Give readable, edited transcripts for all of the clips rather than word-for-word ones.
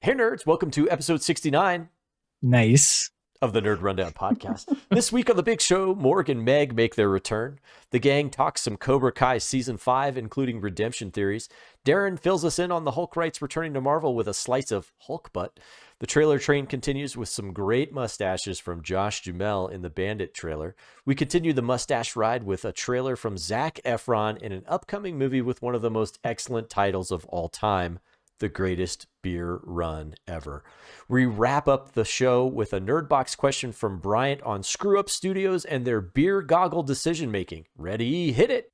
Hey nerds, welcome to episode 69 Nice. of the Nerd Rundown podcast. This week on the big show, Morg and Meg make their return. The gang talks some Cobra Kai season 5, including redemption theories. Darren fills us in on the Hulk rights returning to Marvel with a slice of Hulk butt. The trailer train continues with some great mustaches from Josh Duhamel in the Bandit trailer. We continue the mustache ride with a trailer from Zac Efron in an upcoming movie with one of the most excellent titles of all time, The Greatest Beer Run Ever. We wrap up the show with a Nerdbox question from Bryant on Screw Up Studios and their beer goggle decision making. Ready, hit it.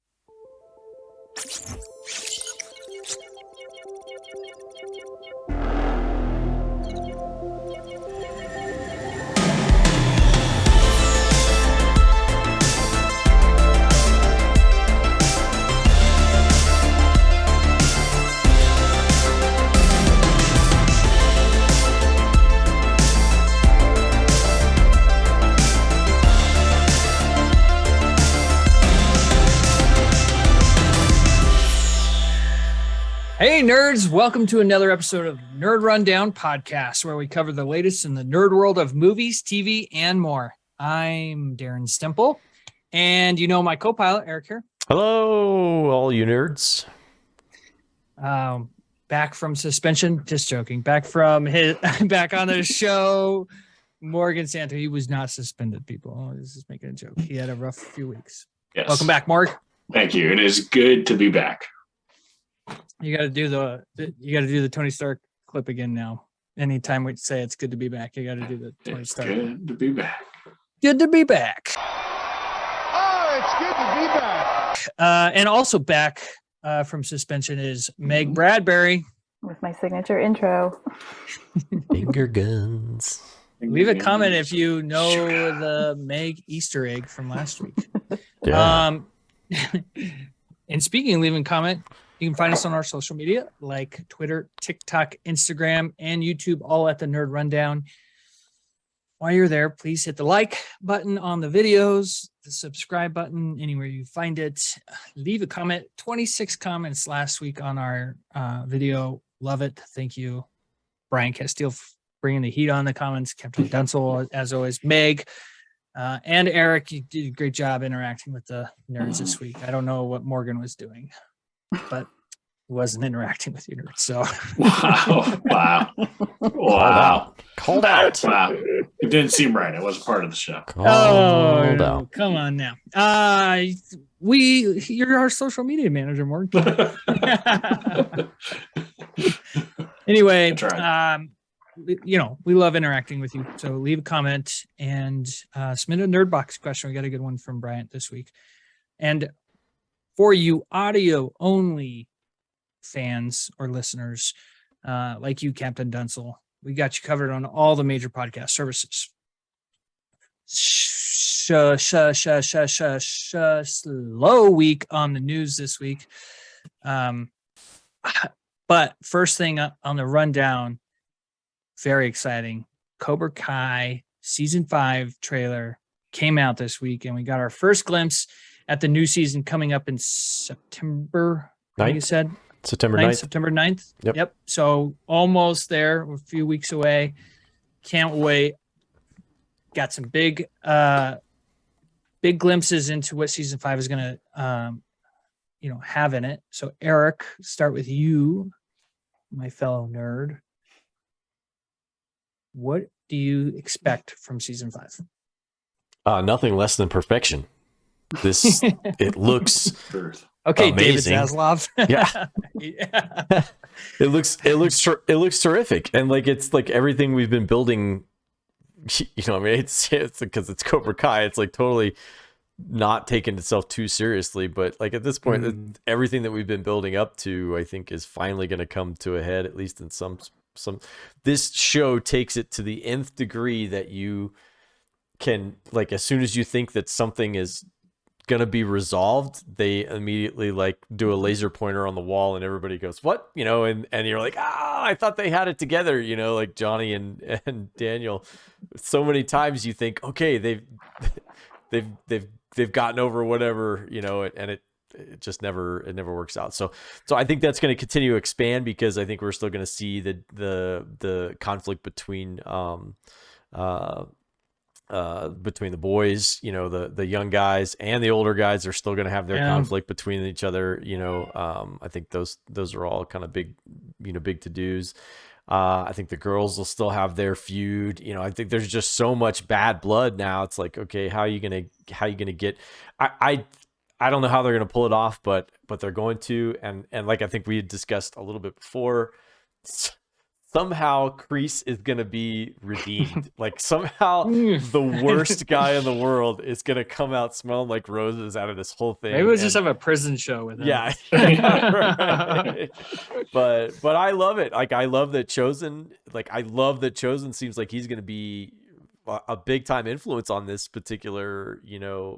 Hey, nerds. Welcome to another episode of Nerd Rundown Podcast, where we cover the latest in the nerd world of movies, TV, and more. I'm Darren Stemple, and you know my co-pilot, Eric here. Hello, all you nerds. Back from suspension. Just joking. Back on the show. Morgan Santa. He was not suspended, people. I was just making a joke. He had a rough few weeks. Yes. Welcome back, Morg. Thank you. It is good to be back. You got to do the Tony Stark clip again now. Anytime we say it's good to be back, you got to do the Tony Stark. Good to be back. Good to be back. Oh, it's good to be back. And also back from suspension is Meg Bradbury. With my signature intro. Finger guns. Leave a comment if you know the Meg Easter egg from last week. Yeah. And speaking of leaving a comment, you can find us on our social media like Twitter, TikTok, Instagram, and YouTube, all at the Nerd Rundown. While you're there, please hit the like button on the videos, the subscribe button, anywhere you find it. Leave a comment. 26 comments last week on our video. Love it. Thank you. Bryant Casteel bringing the heat on the comments. Captain Dunsel, as always. Meg and Eric, you did a great job interacting with the nerds this week. I don't know what Morgan was doing, but he wasn't interacting with you nerds. So Wow. Called out. Wow. It didn't seem right. It wasn't part of the show. Called no, out. come on now. You're our social media manager, Morgan. Anyway, That's right. We love interacting with you. So leave a comment and submit a Nerdbox question. We got a good one from Bryant this week. And for you audio only fans or listeners, like you, Captain Dunsel, we got you covered on all the major podcast services. Slow week on the news this week. But first thing on the rundown, very exciting. Cobra Kai season 5 trailer came out this week, and we got our first glimpse at the new season coming up in September. 9th? You said September 9th. September 9th. Yep. So almost there. We're a few weeks away. Can't wait. Got some big glimpses into what season 5 is going to have in it. So Eric, start with you, my fellow nerd. What do you expect from season 5? Nothing less than perfection. It looks Okay, amazing. David Zaslav. Yeah. Yeah. It looks terrific, and like it's like everything we've been building. It's because it's Cobra Kai. It's like totally not taking itself too seriously, but like at this point, everything that we've been building up to, I think, is finally going to come to a head, at least in some. This show takes it to the nth degree that you can, like, as soon as you think that something is gonna be resolved, they immediately like do a laser pointer on the wall and everybody goes, what? And you're like, I thought they had it together, like Johnny and Daniel. So many times you think, okay, they've gotten over whatever, and it just never works out. So I think that's going to continue to expand, because I think we're still going to see the conflict between the boys, the young guys and the older guys are still going to have their conflict between each other. I think those are all kind of big to-dos. I think the girls will still have their feud. I think there's just so much bad blood now. It's like, okay, how are you gonna get? I don't know how they're gonna pull it off, but they're going to. And like I think we had discussed a little bit before, somehow Kreese is gonna be redeemed. Like somehow the worst guy in the world is gonna come out smelling like roses out of this whole thing. Maybe we'll just have a prison show with him. Yeah. Right. But I love it. Like I love that Chosen seems like he's gonna be a big time influence on this particular,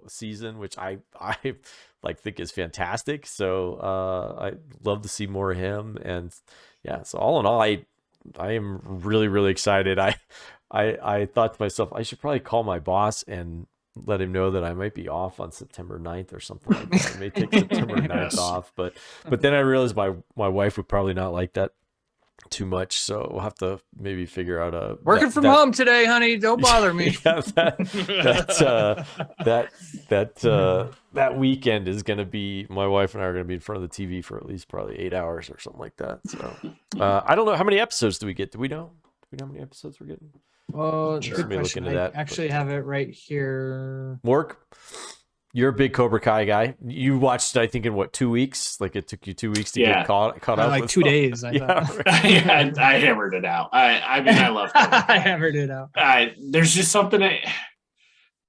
season, which I think is fantastic. So I love to see more of him. And yeah, so all in all, I am really, really excited. I thought to myself, I should probably call my boss and let him know that I might be off on September 9th or something like that. I may take September 9th off, but then I realized my wife would probably not like that too much. So we'll have to maybe figure out working from home today, honey. Don't bother me. Yeah, that weekend is going to be, my wife and I are going to be in front of the TV for at least probably 8 hours or something like that. So I don't know, how many episodes do we get? Do we know how many episodes we're getting? Well, Sure. good question. I actually have it right here. Morg, you're a big Cobra Kai guy. You watched it, I think, in what, 2 weeks? Like it took you 2 weeks to get caught up. Like 2 days. I thought. Right. I hammered it out. I mean, I love it. I hammered it out. There's just something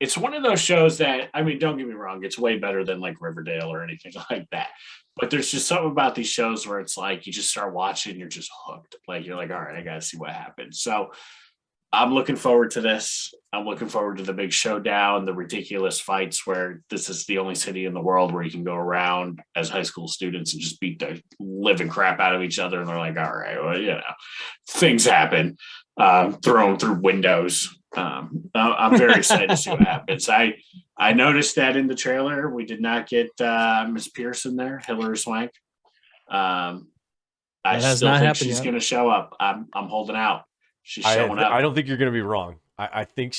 it's one of those shows that, I mean, don't get me wrong, it's way better than like Riverdale or anything like that. But there's just something about these shows where it's like you just start watching, you're just hooked. Like you're like, all right, I gotta see what happens. So I'm looking forward to this. I'm looking forward to the big showdown, the ridiculous fights where this is the only city in the world where you can go around as high school students and just beat the living crap out of each other. And they're like, all right, well, things happen. Thrown through windows. I'm very excited to see what happens. I noticed that in the trailer, we did not get Miss Pearson there, Hilary Swank. I still think she's going to show up. I'm holding out. She's showing up. I don't think you're going to be wrong. I think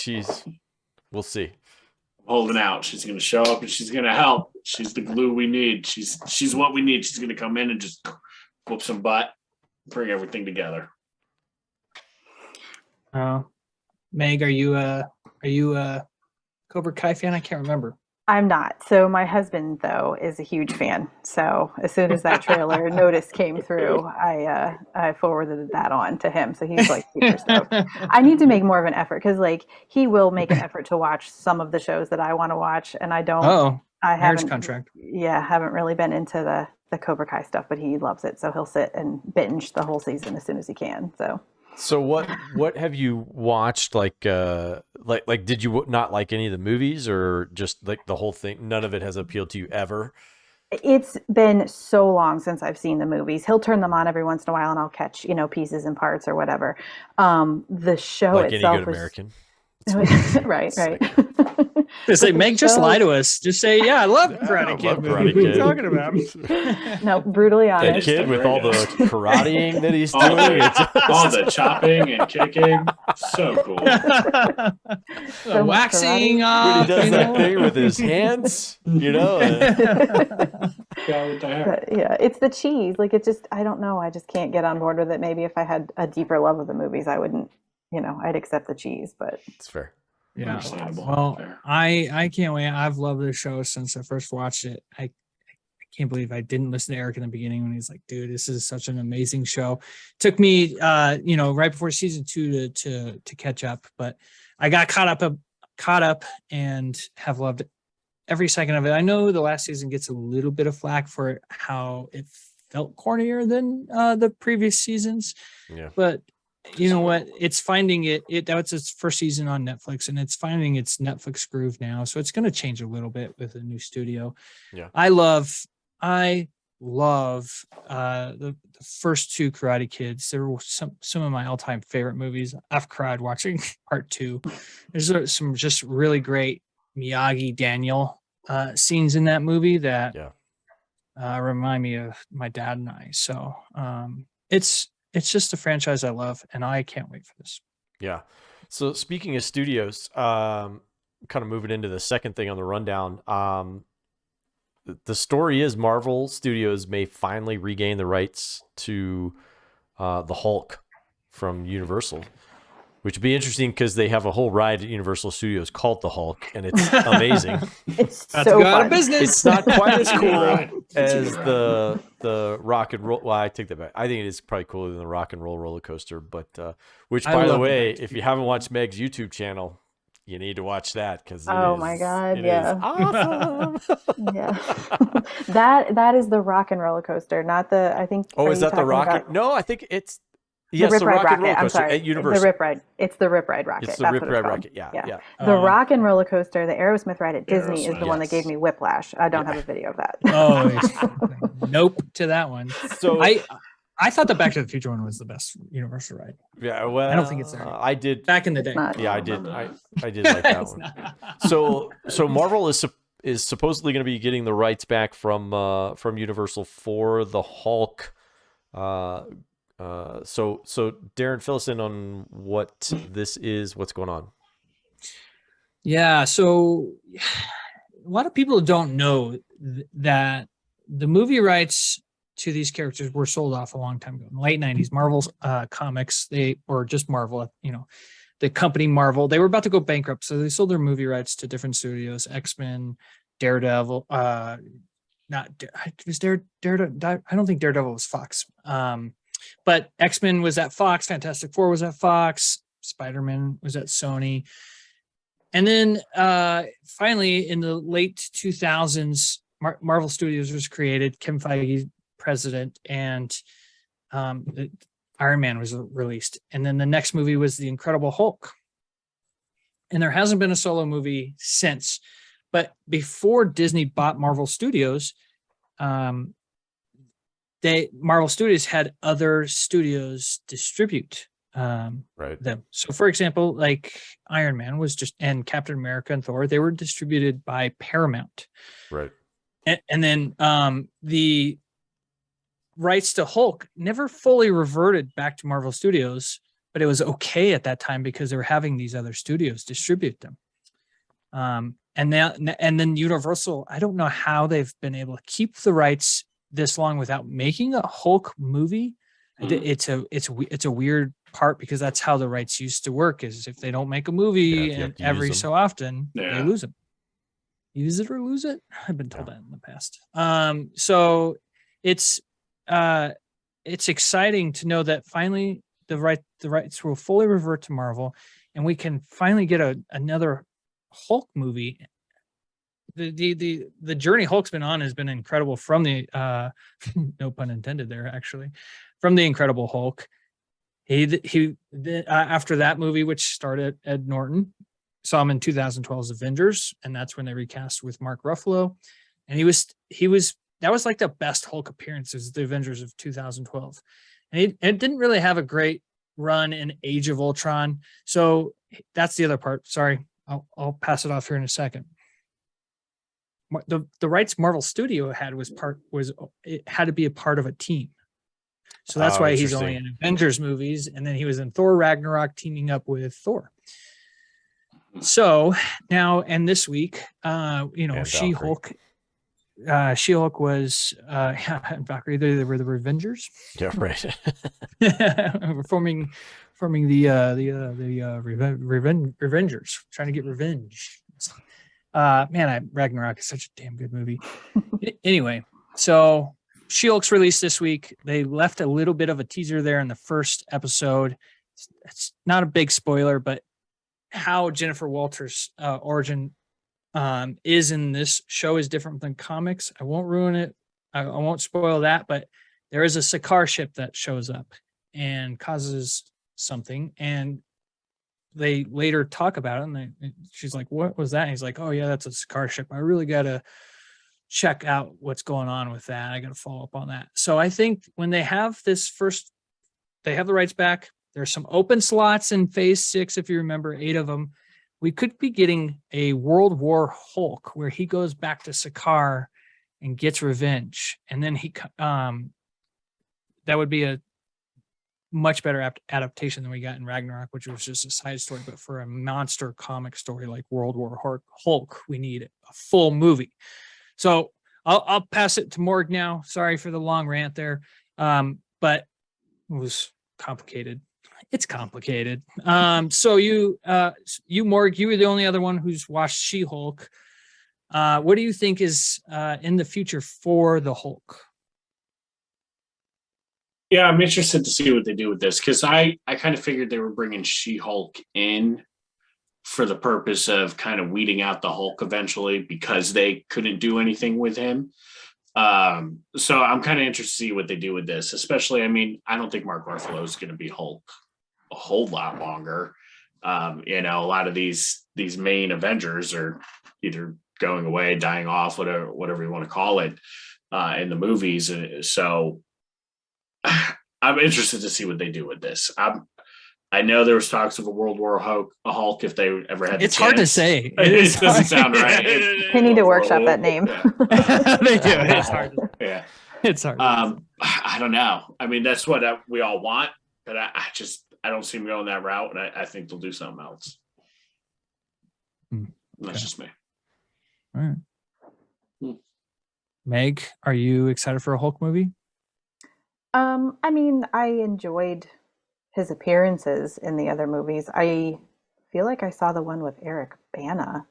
we'll see. I'm holding out. She's going to show up and she's going to help. She's the glue we need. She's what we need. She's going to come in and just whoop some butt, bring everything together. Meg, are you a Cobra Kai fan? I can't remember. I'm not. So my husband, though, is a huge fan. So as soon as that trailer notice came through, I forwarded that on to him. So he's like super stoked. I need to make more of an effort because like he will make an effort to watch some of the shows that I want to watch, and I don't. Oh, I marriage haven't. Contract. Yeah, haven't really been into the Cobra Kai stuff, but he loves it. So he'll sit and binge the whole season as soon as he can. So what have you watched? Like did you not like any of the movies, or just like the whole thing? None of it has appealed to you ever? It's been so long since I've seen the movies. He'll turn them on every once in a while, and I'll catch pieces and parts or whatever. The show like itself any good American. right. Just say, Meg, just lie to us. Just say, yeah, I love Karate Kid. What are you talking about? No, brutally honest. That kid with all the karateing that he's doing. All the chopping and kicking. So cool. The waxing. When he does that thing with his hands, But, yeah, it's the cheese. Like it just, I don't know. I just can't get on board with it. Maybe if I had a deeper love of the movies, I wouldn't, I'd accept the cheese, but it's fair. Yeah. Well, I can't wait. I've loved this show since I first watched it. I can't believe I didn't listen to Eric in the beginning when he's like, dude, this is such an amazing show. Took me, right before season 2 to catch up, but I got caught up and have loved every second of it. I know the last season gets a little bit of flack for how it felt cornier than the previous seasons. Yeah. But you know what? It's finding that's its first season on Netflix, and it's finding its Netflix groove now. So it's going to change a little bit with a new studio. Yeah. I love the first 2 Karate Kids. They were some of my all-time favorite movies. I've cried watching part 2. There's some just really great Miyagi Daniel scenes in that movie that remind me of my dad and I. So it's just a franchise I love, and I can't wait for this. Yeah. So speaking of studios, kind of moving into the second thing on the rundown, the story is Marvel Studios may finally regain the rights to the Hulk from Universal, which would be interesting because they have a whole ride at Universal Studios called the Hulk, and it's amazing. It's About to so go out of fun. business. It's not quite as cool Right. as the rock and roll. Well, I take that back. I think it is probably cooler than the rock and roller coaster. But which, I by the love way, that if too. you haven't watched Meg's YouTube channel, you need to watch that because Oh my God, it yeah. is awesome. Yeah. that is the rock and roller coaster, not the. I think. Oh, are is you that the talking rocket? about No, I think it's the yes, Rip the Ride rock and roller Rocket? I'm coaster sorry, at Universal. the Rip Ride. It's the Rip Ride Rocket. It's the That's Rip what it's Ride called. Rocket. Yeah. The rock and roller coaster, the Aerosmith ride at Disney, is the one that Yes. gave me whiplash. I don't have a video of that. Oh, nope to that one. So I thought the Back to the Future one was the best Universal ride yeah, well, I don't think it's there. I did. back in the day. It's not. Yeah, I did. I did like that It's one. not. So Marvel is supposedly going to be getting the rights back from Universal for the Hulk. So Darren, fill us in on what this is. What's going on? Yeah, so a lot of people don't know that the movie rights to these characters were sold off a long time ago. In the late 90s, Marvel's comics, or just Marvel, the company Marvel, they were about to go bankrupt, so they sold their movie rights to different studios, X-Men, Daredevil, Daredevil, I don't think Daredevil was Fox. But X-Men was at Fox, Fantastic Four was at Fox, Spider-Man was at Sony. And then finally, in the late 2000s, Marvel Studios was created, Kevin Feige president, and Iron Man was released. And then the next movie was The Incredible Hulk. And there hasn't been a solo movie since. But before Disney bought Marvel Studios, Marvel Studios had other studios distribute Right. them. So for example, like Iron Man was and Captain America and Thor, they were distributed by Paramount. Right. And then the rights to Hulk never fully reverted back to Marvel Studios, but it was okay at that time because they were having these other studios distribute them. And then Universal, I don't know how they've been able to keep the rights this long without making a Hulk movie. It's a weird part because that's how the rights used to work, is if they don't make a movie and every so often they lose them. Use it or lose it. I've been told that in the past. So it's exciting to know that finally the rights will fully revert to Marvel, and we can finally get another Hulk movie. The journey Hulk's been on has been incredible, from the no pun intended there, actually, from the Incredible Hulk. He after that movie, which started Ed Norton, saw him in 2012's Avengers, and that's when they recast with Mark Ruffalo, and he was that was like the best Hulk appearances, the Avengers of 2012, and it didn't really have a great run in Age of Ultron. So that's the other part. Sorry, I'll pass it off here in a second. The rights Marvel Studio had it had to be a part of a team. So that's why he's only in Avengers movies, and then he was in Thor Ragnarok teaming up with Thor. So now, and this week, She-Hulk was Valkyrie. They were the Revengers. Yeah, right. We're forming the Revengers, trying to get revenge. Ragnarok is such a damn good movie. Anyway, so She-Hulk's released this week. They left a little bit of a teaser there in the first episode. It's not a big spoiler, but how Jennifer Walters' origin is in this show is different than comics. I won't ruin it. I won't spoil that, but there is a Sakaar ship that shows up and causes something, and they later talk about it, and she's like, what was that? And he's like, oh yeah, that's a Sakaar ship. I really got to check out what's going on with that. I got to follow up on that. So I think when they have they have the rights back. There's some open slots in phase 6. If you remember, 8 of them, we could be getting a World War Hulk where he goes back to Sakaar and gets revenge, and then that would be a much better adaptation than we got in Ragnarok, which was just a side story. But for a monster comic story like World War Hulk, we need a full movie. So I'll pass it to Morg now. Sorry for the long rant there, but it was complicated. It's complicated. So you Morg, you were the only other one who's watched She-Hulk. What do you think is in the future for the Hulk? Yeah, I'm interested to see what they do with this, because I kind of figured they were bringing She-Hulk in for the purpose of kind of weeding out the Hulk eventually, because they couldn't do anything with him. So I'm kind of interested to see what they do with this, especially, I mean, I don't think Mark Ruffalo is going to be Hulk a whole lot longer. A lot of these main Avengers are either going away, dying off, whatever you want to call it, in the movies. So I'm interested to see what they do with this. I know there was talks of a World War Hulk if they ever had. It's hard to say. It doesn't sound right. They need to workshop that name. Yeah. They do. It's hard. Yeah, It's hard. I don't know. I mean, that's what we all want, but I don't see them going that route, and I think they'll do something else. That's just me. All right. Meg, are you excited for a Hulk movie? I mean, I enjoyed his appearances in the other movies. I feel like I saw the one with Eric Bana,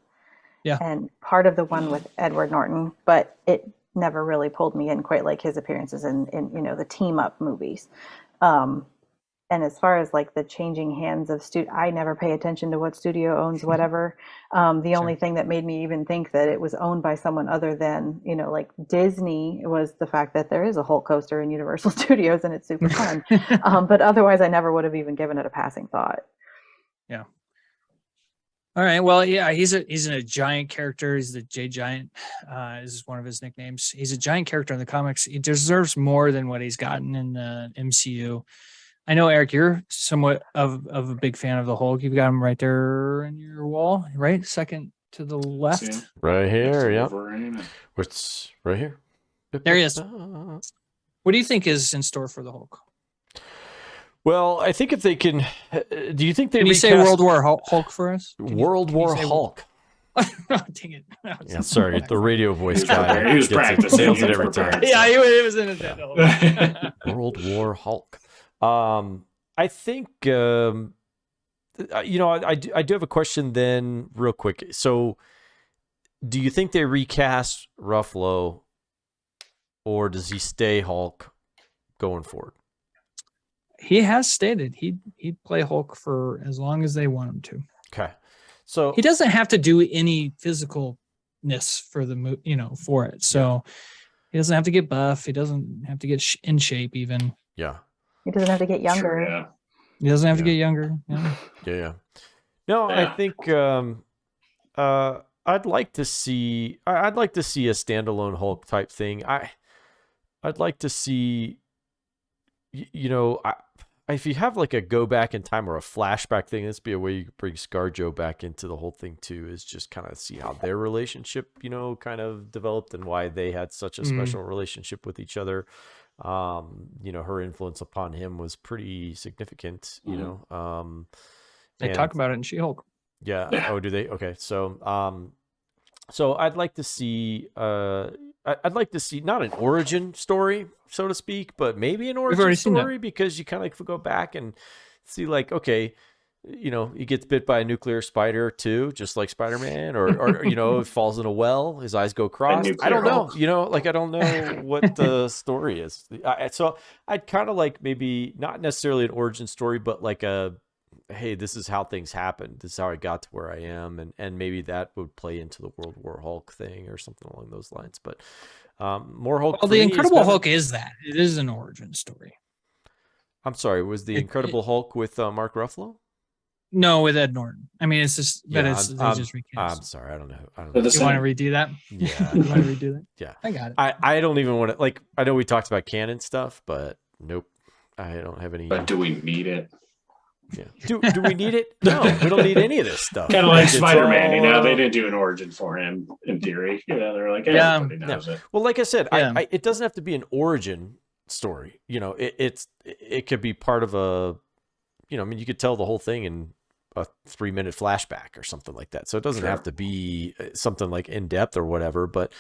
and part of the one with Edward Norton, but it never really pulled me in quite like his appearances in the team up movies. And as far as like the changing hands of I never pay attention to what studio owns whatever. The only thing that made me even think that it was owned by someone other than, like Disney was the fact that there is a Hulk coaster in Universal Studios and it's super fun. But otherwise I never would have even given it a passing thought. Yeah. All right. Well, yeah, he's a giant character. He's the J Giant. Is one of his nicknames. He's a giant character in the comics. He deserves more than what he's gotten in the MCU. I know, Eric, you're somewhat of a big fan of the Hulk. You've got him right there in your wall, right? Second to the left. Right here, yeah. What's right here? There he is. What do you think is in store for the Hulk? Well, I think if they can, do you think they? Can you say World War Hulk for us? World War Hulk. Oh, dang it! Yeah, sorry, the radio voice guy. He was practicing. Nails it every time. Yeah, he was in his head. World War Hulk. I think, I do have a question then real quick. So do you think they recast Ruffalo or does he stay Hulk going forward? He has stated he'd play Hulk for as long as they want him to. Okay. So he doesn't have to do any physicalness for the for it. So he doesn't have to get buff. He doesn't have to get in shape even. Yeah. He doesn't have to get younger. Sure, yeah. He doesn't have to get younger. Yeah. Yeah. No, I think I'd like to see a standalone Hulk type thing. I'd like to see, if you have like a go back in time or a flashback thing, this be a way you could bring ScarJo back into the whole thing too, is just kind of see how their relationship, kind of developed and why they had such a special relationship with each other. Her influence upon him was pretty significant, They talk about it in She-Hulk. Yeah. Oh, do they? Okay. So I'd like to see, I'd like to see not an origin story, so to speak, but maybe an origin story, because you kind of like go back and see like, okay, he gets bit by a nuclear spider too, just like Spider-Man, or falls in a well, his eyes go crossed. I don't know, I don't know what the story is. So I'd kind of like maybe not necessarily an origin story, but like hey, this is how things happened. This is how I got to where I am. And maybe that would play into the World War Hulk thing or something along those lines. But more Hulk. Well, the Incredible Hulk is that. It is an origin story. I'm sorry, was the Incredible Hulk with Mark Ruffalo? No, with Ed Norton. I mean, it's just that they just recast. I'm sorry, I don't know. You want to redo that? Yeah, you want to redo that? Yeah, I got it. I don't even want to I know we talked about canon stuff, but nope, I don't have any. But do we need it? Yeah. Do we need it? No, we don't need any of this stuff. Kind of like It's Spider-Man, all, they didn't do an origin for him in theory. They're like, Yeah. everybody knows it. Well, like I said, Yeah. it doesn't have to be an origin story. It could be part of a, you could tell the whole thing in a 3-minute flashback or something like that. So it doesn't have to be something like in depth or whatever, but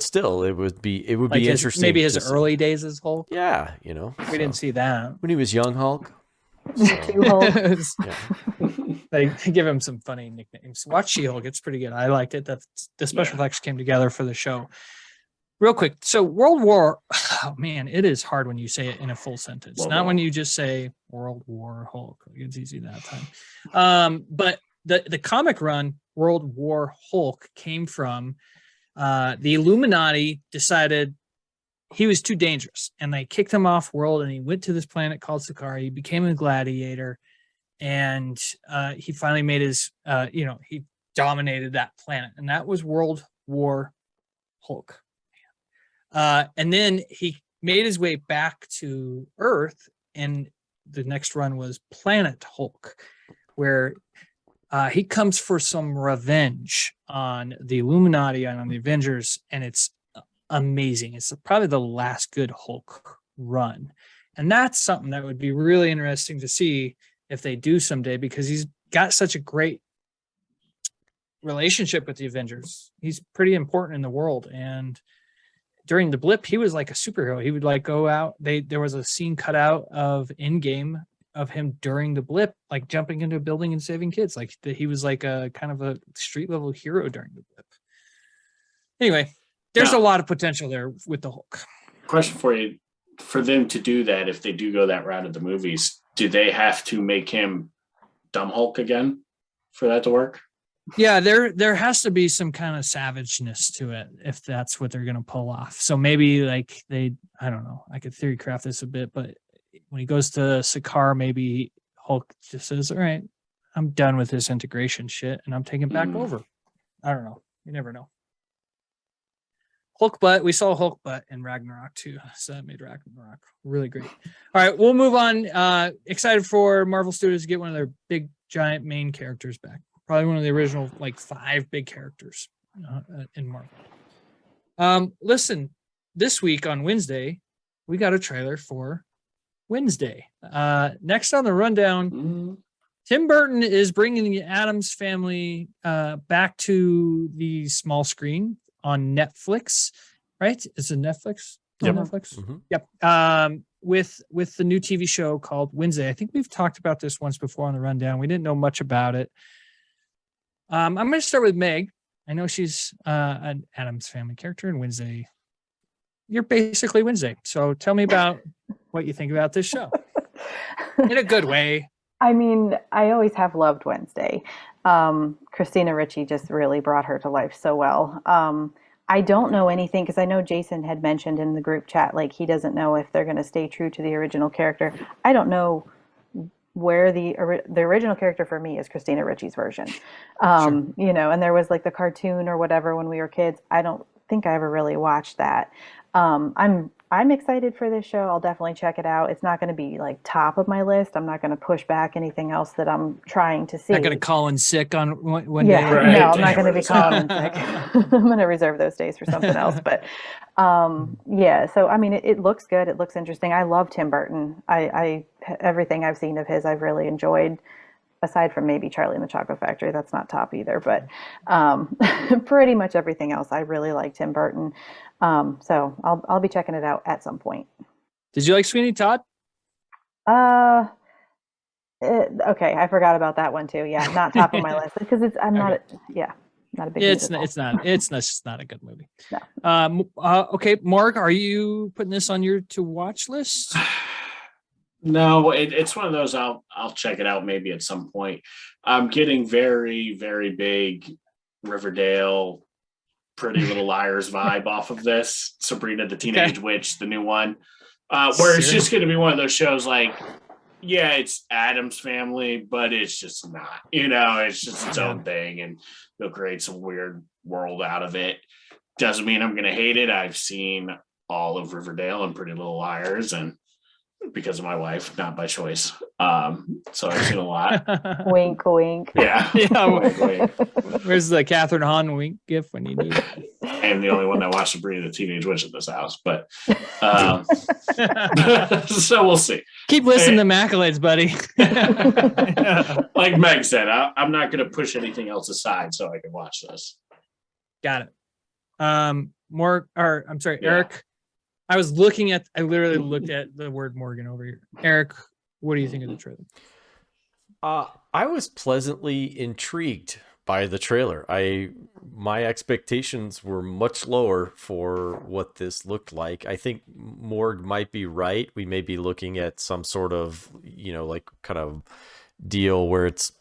still it would be Like interesting. Maybe his to see. early days as Hulk. Yeah. We didn't see that. when he was young Hulk. Two Hulk. Yeah. They give him some funny nicknames. Watch She-Hulk. It's pretty good. I liked it. The special effects came together for the show. Real quick. So World War, oh man, it is hard when you say it in a full sentence. Not when you just say World War Hulk. It's easy that time. But the comic run World War Hulk came from the Illuminati decided he was too dangerous and they kicked him off world and he went to this planet called Sakaar. He became a gladiator and he finally made his, he dominated that planet and that was World War Hulk. And then he made his way back to Earth and the next run was Planet Hulk, where he comes for some revenge on the Illuminati and on the Avengers, and it's amazing. It's probably the last good Hulk run. And that's something that would be really interesting to see if they do someday, because he's got such a great relationship with the Avengers. He's pretty important in the world. And during the blip, he was like a superhero. He would like go out. There was a scene cut out of Endgame of him during the blip, like jumping into a building and saving kids. Like he was like a kind of a street level hero during the blip. Anyway, there's a lot of potential there with the Hulk. Question for you: for them to do that, if they do go that route of the movies, do they have to make him dumb Hulk again for that to work? Yeah, there has to be some kind of savageness to it if that's what they're going to pull off. So maybe like I don't know, I could theory craft this a bit, but when he goes to Sakaar, maybe Hulk just says, all right, I'm done with this integration shit and I'm taking back over. I don't know. You never know. Hulk butt. We saw Hulk butt in Ragnarok too. So that made Ragnarok really great. All right, we'll move on. Excited for Marvel Studios to get one of their big giant main characters back. Probably one of the original like 5 big characters in Marvel. Listen, this week on Wednesday, we got a trailer for Wednesday. Next on the rundown, Tim Burton is bringing the Addams Family back to the small screen on Netflix, right? It's a Netflix. Yep. Netflix. Mm-hmm. Yep. With the new TV show called Wednesday. I think we've talked about this once before on the rundown. We didn't know much about it. I'm going to start with Meg. I know she's an Addams Family character in Wednesday. You're basically Wednesday. So tell me about what you think about this show in a good way. I mean, I always have loved Wednesday. Christina Ricci just really brought her to life so well. I don't know anything because I know Jason had mentioned in the group chat, like he doesn't know if they're going to stay true to the original character. I don't know where the original character for me is Christina Ricci's version. Sure. And there was like the cartoon or whatever when we were kids. I don't think I ever really watched that. I'm excited for this show. I'll definitely check it out. It's not going to be like top of my list. I'm not going to push back anything else that I'm trying to see. Not going to call in sick on one yeah, day. Right. No, I'm not going to be calling in sick. I'm going to reserve those days for something else. But yeah, so I mean, it looks good. It looks interesting. I love Tim Burton. I everything I've seen of his, I've really enjoyed. Aside from maybe Charlie and the Chocolate Factory, that's not top either. But pretty much everything else, I really like Tim Burton. So I'll be checking it out at some point. Did you like Sweeney Todd? Okay, I forgot about that one too. Yeah, not top of my list because not a big. It's musical. just not a good movie. No. Okay, Morg, are you putting this on your to watch list? No, it's one of those. I'll check it out maybe at some point. I'm getting very, very big Riverdale, Pretty Little Liars vibe off of this. Sabrina the Teenage Witch, the new one, where it's just going to be one of those shows like, yeah, it's Addams Family, but it's just not. It's just its own thing, and they'll create some weird world out of it. Doesn't mean I'm going to hate it. I've seen all of Riverdale and Pretty Little Liars, and because of my wife, not by choice. So I've seen a lot. Wink, wink. Yeah. Yeah. Wink, wink. Where's the Catherine Hahn wink gif when you need it? I am the only one that watched Sabrina the Teenage Witch in this house, but so we'll see. Keep listening to accolades, buddy. Like Meg said, I'm not going to push anything else aside so I can watch this. Got it. I'm sorry, Yeah. Eric. I literally looked at the word Morgan over here. Eric, what do you think of the trailer? I was pleasantly intrigued by the trailer. My expectations were much lower for what this looked like. I think Morg might be right. We may be looking at some sort of, like kind of deal where it's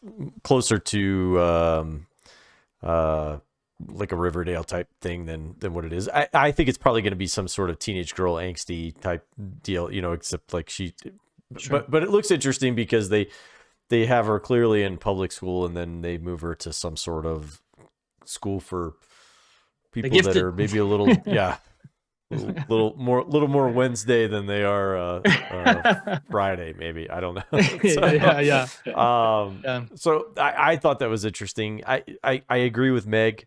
closer to like a Riverdale type thing than what it is. I think it's probably going to be some sort of teenage girl angsty type deal, except like Sure. but it looks interesting because they have her clearly in public school and then they move her to some sort of school for people that gifted. are maybe a little, little more Wednesday than they are Friday, maybe. I don't know. Yeah. So I thought that was interesting. I agree with Meg.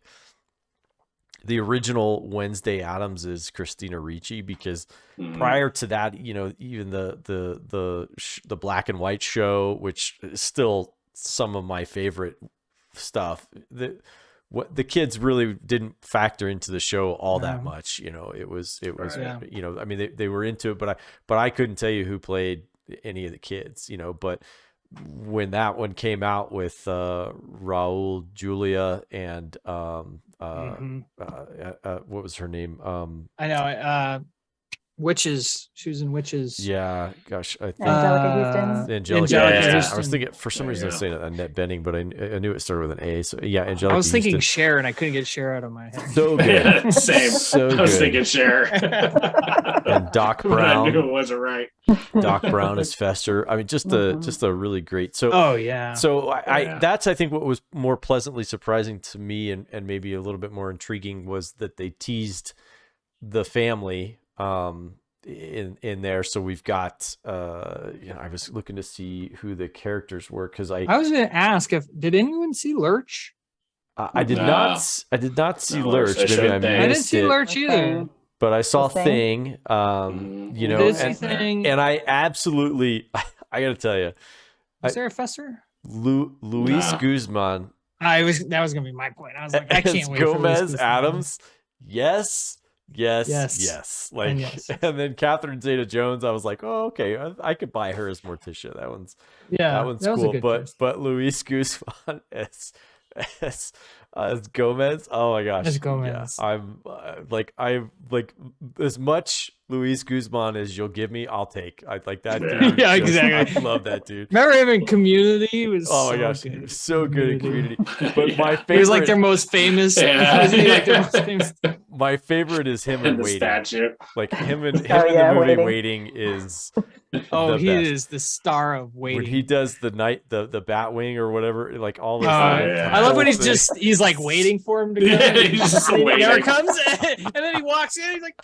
The original Wednesday Addams is Christina Ricci because prior to that, even the black and white show, which is still some of my favorite stuff, the kids really didn't factor into the show all that much. It was Yeah. I mean, they were into it, but I couldn't tell you who played any of the kids, but when that one came out with Raul Julia and what was her name? I know. Witches. She was in Witches. Yeah, gosh, I think Angelica Houston. Angelica Houston. Houston. I was thinking for some reason I was saying Annette Bening, but I knew it started with an A. So yeah, Angelica. I was thinking Houston. Cher, and I couldn't get Cher out of my head. So good. Same. So I was good. thinking Cher. And Doc But I knew Brown. it wasn't right. Doc Brown is Fester. I mean, just a really great. So Oh yeah. So Yeah. that's I think what was more pleasantly surprising to me and maybe a little bit more intriguing was that they teased the family in there. So we've got I was looking to see who the characters were because I was going to ask did anyone see Lurch? I did Nah. not see No, Lurch. I Maybe showed I Thing. I didn't missed see it. Lurch either. But I saw The Thing, Thing. know, Did see and, Thing. and I absolutely, I got to tell you, Was there a Fester? Luis Nah. Guzman That was going to be my point. I was like, I as can't wait. for Luis Gomez Guzman. Adams. Yes. Yes. Like, And yes. and then Catherine Zeta-Jones, I was like, oh, okay, I could buy her as Morticia. That one's Yeah, that one's was a cool. good But choice. but Luis Guzman as Gomez. Oh my gosh, As Gomez. Yeah, I'm like as much Luis Guzman as you'll give me, I'll take. I like that Yeah. dude. Yeah, Just- exactly. I love that dude. Remember him in Community? He was Oh my so gosh, good. he was so good at Community. But Yeah. my He was like favorite, their most famous. Yeah. Wasn't he like their most famous? my favorite is him in And the Waiting. statue. Like him in Oh, yeah, the movie Waiting. Waiting is Oh, the he best. is the star of Waiting. When he does the bat wing or whatever, like all those. yeah. I love when he's whole thing. just he's like waiting for him to come. Yeah, he's just and he never waiting. comes, and then he walks in. He's like,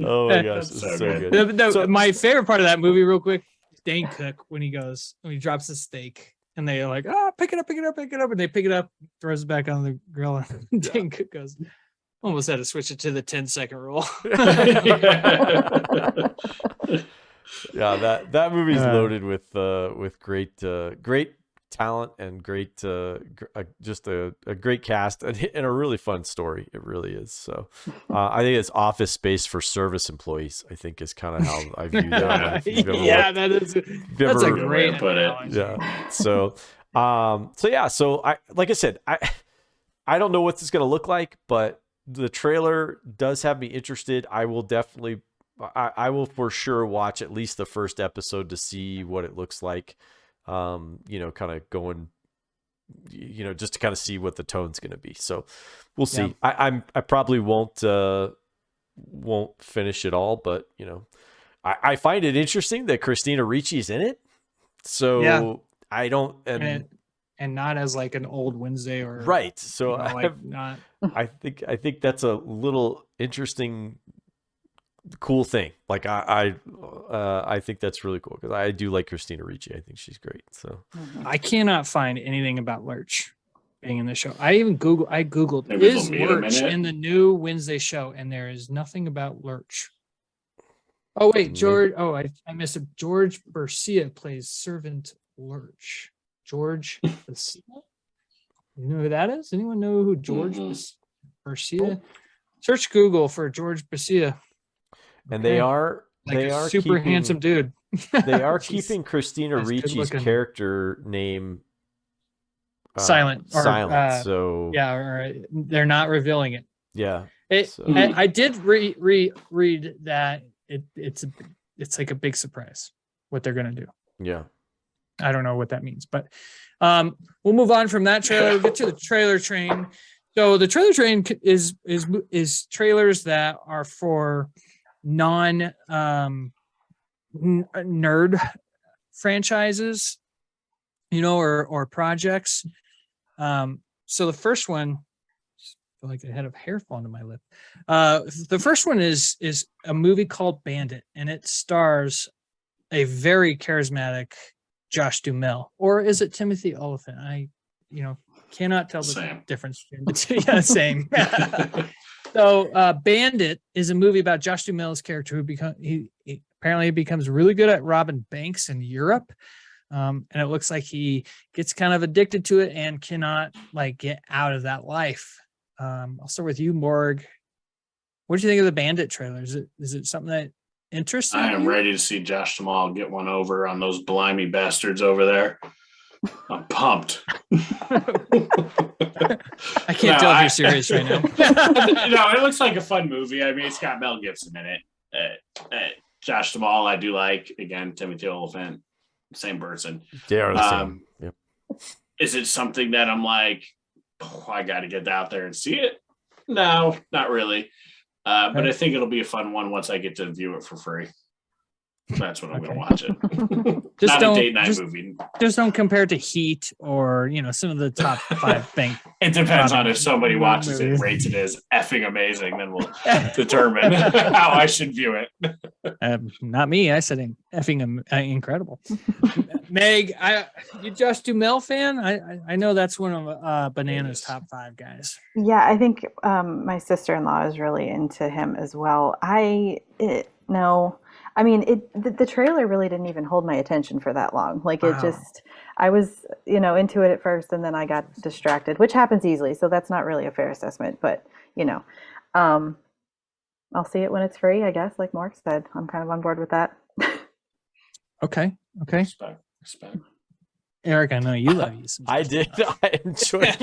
Oh my gosh, That's it's so so good. good. So- my favorite part of that movie, real quick, Dane Cook when he drops the steak, and they're like, pick it up, and they pick it up, throws it back on the grill, and Dane Cook goes, almost had to switch it to the 10-second rule. Yeah, that movie's Uh, loaded with great talent and great just a great cast and a really fun story. It really is. So I think it's Office Space for service employees. I think is kind of how I view that. If you've ever Yeah, watched- that is. if you've That's a ever- Good way great to put it. analogy. Yeah. So I like I said, I don't know what this is going to look like, but the trailer does have me interested. I will definitely I will for sure watch at least the first episode to see what it looks like. Kind of going, just to kind of see what the tone's going to be. So we'll see. Yeah. I probably won't finish it all, but I find it interesting that Christina Ricci is in it. So Yeah. I don't, and not as like an old Wednesday or right. So like not. I think that's a little interesting cool thing. Like I think that's really cool because I do like Christina Ricci. I think she's great. So I cannot find anything about Lurch being in the show. I googled Maybe is they'll meet him in Lurch it. in the new Wednesday show, and there is nothing about Lurch. Oh wait, Maybe. George. Oh, I missed it. George Bercia plays Servant Lurch. George Bercia. You know who that is? Anyone know who George Bercia? Search Google for George Bercia. and they are Like they a are super keeping, handsome dude. They are He's keeping Christina he's good Ricci's looking. character name silent. silent. So Yeah, or they're not revealing it. yeah. It, So- I did read that it's like a big surprise what they're gonna do. Yeah. I don't know what that means, but we'll move on from that trailer. We'll get to the trailer train. So the trailer train is trailers that are for non nerd franchises, or projects. So the first one, I feel like I had a hair fall into my lip. The first one is a movie called Bandit, and it stars a very charismatic Josh Duhamel, or is it Timothy Oliphant? I cannot tell the Same. difference between the two. Yeah, same. So Bandit is a movie about Josh Duhamel's character who he apparently becomes really good at robbing banks in Europe. And it looks like he gets kind of addicted to it and cannot get out of that life. I'll start with you, Morg. What do you think of the Bandit trailer? Is it something that interesting? I am ready to see Josh Duhamel get one over on those blimey bastards over there. I'm pumped. I can't tell if you're serious right now. It looks like a fun movie. I mean, it's got Mel Gibson in it. Josh Duhamel, I do like. Again, Timothy Oliphant, same person. They are the same. Yep. Is it something that I'm like, I got to get out there and see it? No, not really. But I think it'll be a fun one once I get to view it for free. That's when I'm going to watch it. Just Not a date night movie. Just don't compare it to Heat or some of the top 5 bank. It depends on if somebody watches it and rates it as effing amazing, then we'll determine how I should view it. Not me. I said effing incredible. Meg, you Josh Duhamel fan? I know that's one of Banana's top 5 guys. Yeah, I think my sister-in-law is really into him as well. No. I mean, the trailer really didn't even hold my attention for that long. I was, into it at first, and then I got distracted, which happens easily. So that's not really a fair assessment, but I'll see it when it's free, I guess. Like Mark said, I'm kind of on board with that. Okay. Respect. Eric, I know you love you. I did. I enjoyed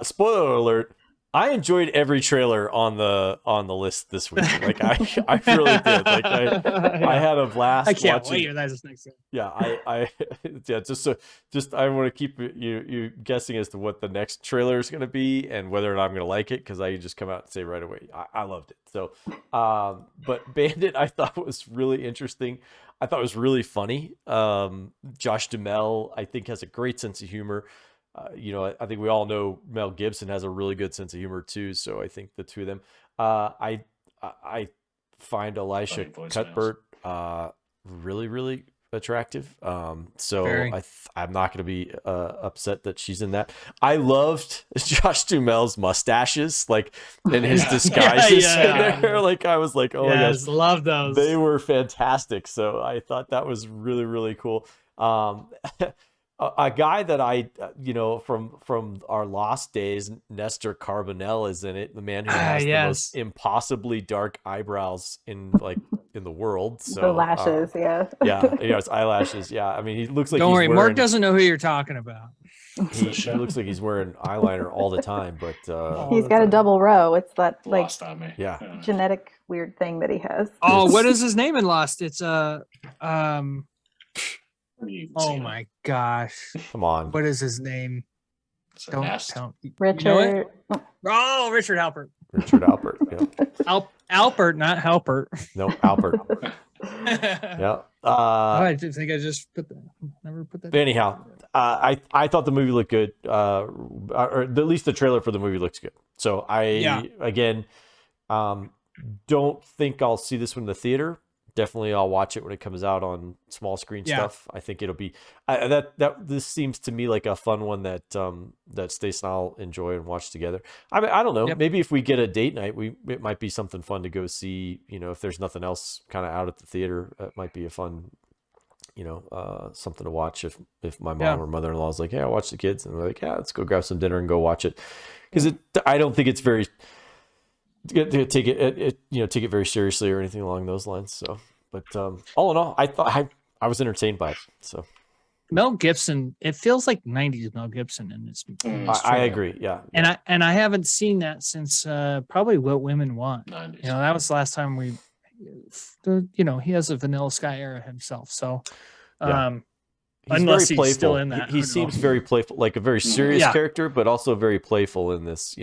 spoiler alert. I enjoyed every trailer on the list this week. I really did. I had a blast. I can't watching. wait. That's next thing. Yeah, I want to keep you guessing as to what the next trailer is going to be and whether or not I'm going to like it, because I just come out and say right away I loved it. So, but Bandit I thought was really interesting. I thought it was really funny. Josh Duhamel I think has a great sense of humor. I think we all know Mel Gibson has a really good sense of humor too. So I think the two of them. I find Elisha Cuthbert really, really attractive. So Very. I'm not going to be upset that she's in that. I loved Josh Duhamel's mustaches, and his disguises in there. I was like, oh my gosh, love those. they were fantastic. So I thought that was really, really cool. A guy that I, from our Lost days, Nestor Carbonell is in it. The man who has the most impossibly dark eyebrows in the world. So the lashes, yeah. Yeah, his eyelashes. Yeah, I mean, he looks like. Don't worry, wearing, Mark doesn't know who you're talking about. He looks like he's wearing eyeliner all the time, but he's got a double row. It's that Lost on me. Yeah. genetic weird thing that he has. Oh, what is his name in Lost? It's Oh my gosh. Come on. What is his name? Don't tell. Richard. You know it? Oh, Richard Halpert. Richard Alpert. Yeah. Alpert, not Halpert. No, Alpert. Yeah. I think I just never put that. But anyhow, I thought the movie looked good, or at least the trailer for the movie looks good. So again, don't think I'll see this one in the theater. Definitely, I'll watch it when it comes out on small screen stuff. I think it'll be this seems to me like a fun one that Stace and I'll enjoy and watch together. I mean, I don't know. Yep. Maybe if we get a date night, it might be something fun to go see. If there's nothing else kind of out at the theater, it might be a fun, something to watch. If my mom or mother-in-law is like, "Yeah, watch the kids," and we're like, "Yeah, let's go grab some dinner and go watch it," because I don't think it's very. Take it very seriously or anything along those lines. So, but all in all, I thought I was entertained by it. So, Mel Gibson, it feels like '90s Mel Gibson in this. I agree. Yeah, and I haven't seen that since probably What Women Want. 90s. That was the last time we. He has a Vanilla Sky era himself. So, unless very he's still in that, he seems very playful, like a very serious character, but also very playful in this.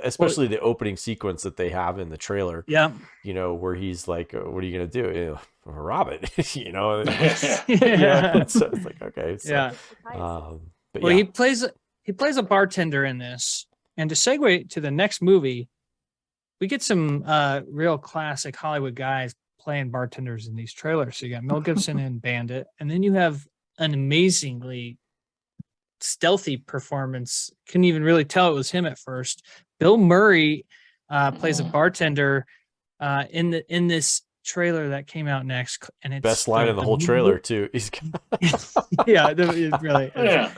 Especially the opening sequence that they have in the trailer. Yeah. Where he's like, "What are you gonna do? Rob it?" Yeah. So it's like, okay. So, Yeah. But Well, he plays a bartender in this, and to segue to the next movie, we get some real classic Hollywood guys playing bartenders in these trailers. So you got Mel Gibson in Bandit, and then you have an amazingly stealthy performance. Couldn't even really tell it was him at first. Bill Murray plays a bartender in this trailer that came out next, and it's best line in the whole trailer too. He's it really is. Yeah.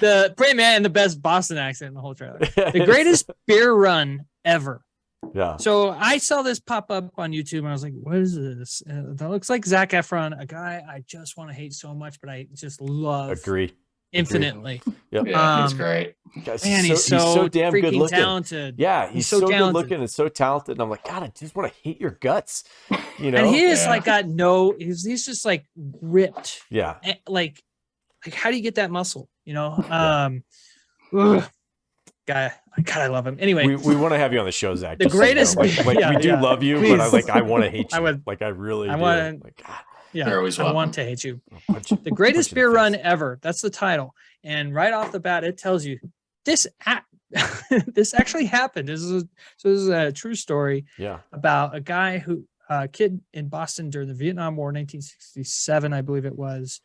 The pretty man and the best Boston accent in the whole trailer. The greatest beer run ever. Yeah. So I saw this pop up on YouTube and I was like, what is this? That looks like Zac Efron, a guy I just want to hate so much, but I just love infinitely. Yep. Yeah, he's great. Man, he's so damn good looking. Talented. Yeah, he's so good looking and so talented. And I'm like, God, I just want to hate your guts. And he is like got he's just like ripped. Yeah. Like how do you get that muscle? Guy, God, I love him. Anyway, we want to have you on the show, Zach. The greatest, we do love you, please. but I want to hate you. I really do. God. Yeah, I want to hate you. The greatest beer run ever. That's the title. And right off the bat, it tells you this this actually happened. This is a true story. Yeah. About a guy kid in Boston during the Vietnam War, 1967, I believe it was.